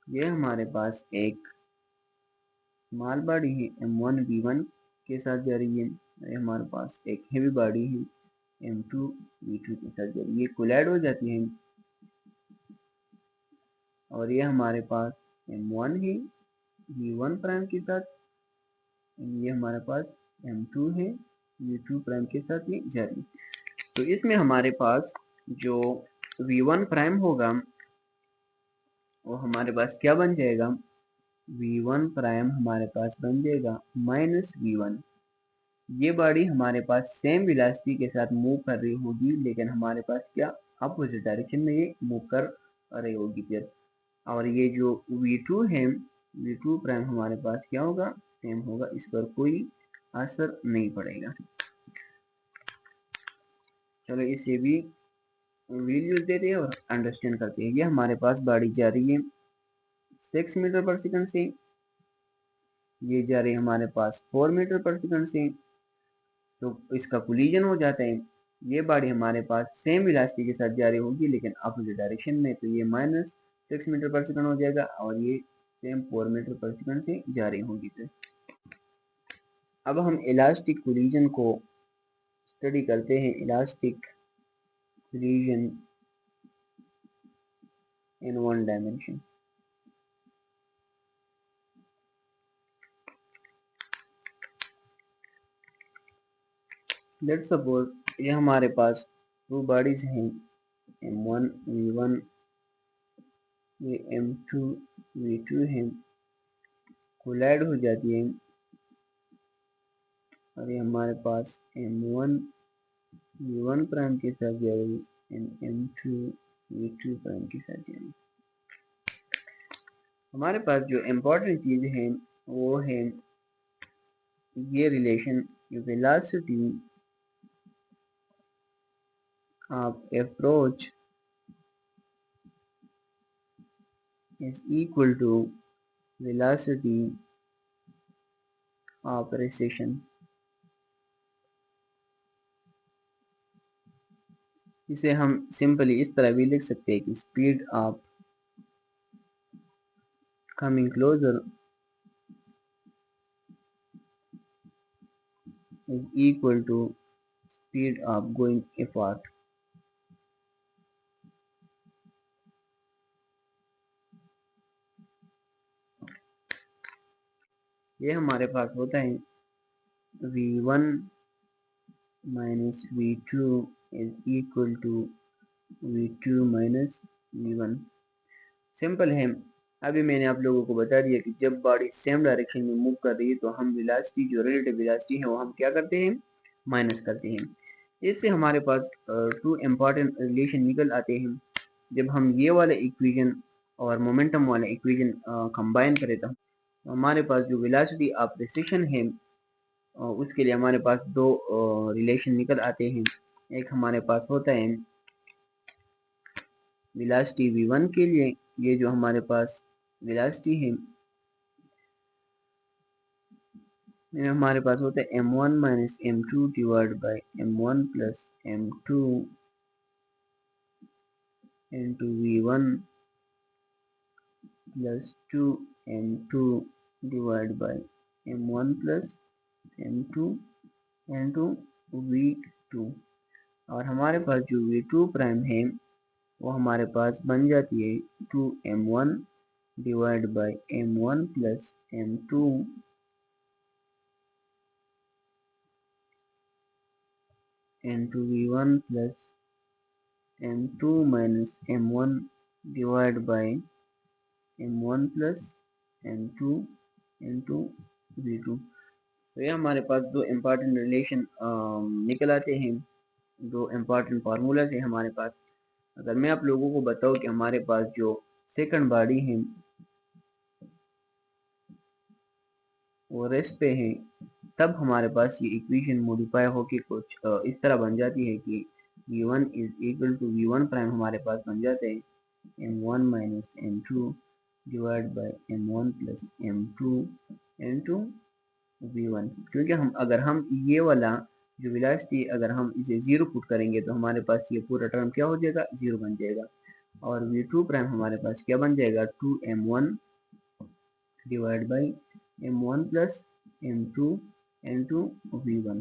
ये हमारे पास एक स्मॉल बॉडी है m1 v1 के साथ जा रही है। ये हमारे पास एक हेवी बॉडी है m2 v2 के साथ जा रही है। ये कोलाइड हो जाती है और ये हमारे पास m1 है v1 प्राइम के साथ, ये हमारे पास m2 है v2 प्राइम के साथ ये जा रही है। तो इसमें हमारे पास जो v1 प्राइम होगा वो हमारे पास क्या बन जाएगा, v1 प्राइम हमारे पास बन जाएगा माइनस v1। ये बॉडी हमारे पास सेम वेलोसिटी के साथ मूव कर रही होगी लेकिन हमारे पास क्या अपोजिट डायरेक्शन में ये मूव कर रही होगी फिर। और ये जो v2 है v2 प्राइम हमारे पास क्या होगा, सेम होगा, इस पर कोई असर नहीं पड़ेगा। चलो इसे भी वैल्यूज देते हैं और अंडरस्टैंड करते हैं। ये हमारे पास बॉडी जा रही है 6 मीटर पर सेकंड से, ये जा रही है हमारे पास 4 मीटर पर सेकंड से, तो इसका कोलिजन हो जाता है। ये बॉडी हमारे पास सेम वेलोसिटी के साथ जा रही होगी लेकिन अपोजिट डायरेक्शन में, तो ये माइनस 6 मीटर पर सेकंड हो जाएगा और ये सेम 4 मीटर पर सेकंड से जा रही होगी। फिर अब हम इलास्टिक कोलिजन को स्टडी करते हैं। Elastic collision in one dimension. Let's suppose ये हमारे पास दो बॉडीज हैं m1 v1, ये m2 v2 है, कोलाइड हो जाती है और ये हमारे पास m1 v1 प्राइम के साथ जा रही है, m2 v2 प्राइम के साथ जा रही है। हमारे पास जो इम्पोर्टेंट चीज है वो है ये relation, velocity of approach is equal to velocity of recession। इसे हम सिंपली इस तरह भी लिख सकते हैं कि speed of coming closer is equal to speed of going apart। ये हमारे पास होता है v1 minus v2 is equal to v2 minus v1। Simple है। अभी मैंने आप लोगों को बता दिया कि जब बॉडी सेम डायरेक्शन में मूव कर रही है तो हम वेलोसिटी, जो रिलेटिव वेलोसिटी है वो हम क्या करते हैं, माइनस करते हैं। इससे हमारे पास टू इम्पॉर्टेंट रिलेशन निकल आते हैं। जब हम ये वाले इक्वेशन और मोमेंटम वाले इक्वेशन कंबाइन करें तो हमारे पास जो वेलोसिटी ऑफ प्रेसिशन है उसके लिए हमारे पास दो रिलेशन निकल आते हैं। एक हमारे पास होता है वेलोसिटी v1 के लिए, ये जो हमारे पास वेलोसिटी है ये हमारे पास होता है m1 minus m2 divide by m1 plus m2 into v1 plus 2m2 divide by m1 plus m2 into v2। और हमारे पास जो v2 प्राइम है वो हमारे पास बन जाती है 2m1 divide by m1 plus m2 into v1 plus m2 minus m1 divide by m1 plus m2 into v2। तो ये हमारे पास दो इम्पॉर्टेंट रिलेशन निकल आते हैं, दो इम्पॉर्टेंट फार्मूला है हमारे पास। अगर मैं आप लोगों को बताऊं कि हमारे पास जो सेकंड बॉडी है वो रेस्ट पे है, तब हमारे पास ये इक्वेशन मॉडिफाई होके कुछ इस तरह बन जाती है कि v1 is equal to v1 prime हमारे पास बन जाते हैं m1 minus m2 divide by m1 plus m2 into v1। क्योंकि अगर हम ये वाला जो वेलोसिटी अगर हम इसे जीरो पुट करेंगे तो हमारे पास ये पूरा टर्म क्या हो जाएगा, जीरो बन जाएगा। और v2 प्राइम हमारे पास क्या बन जाएगा, 2m1 divide by m1 plus m2 into v1।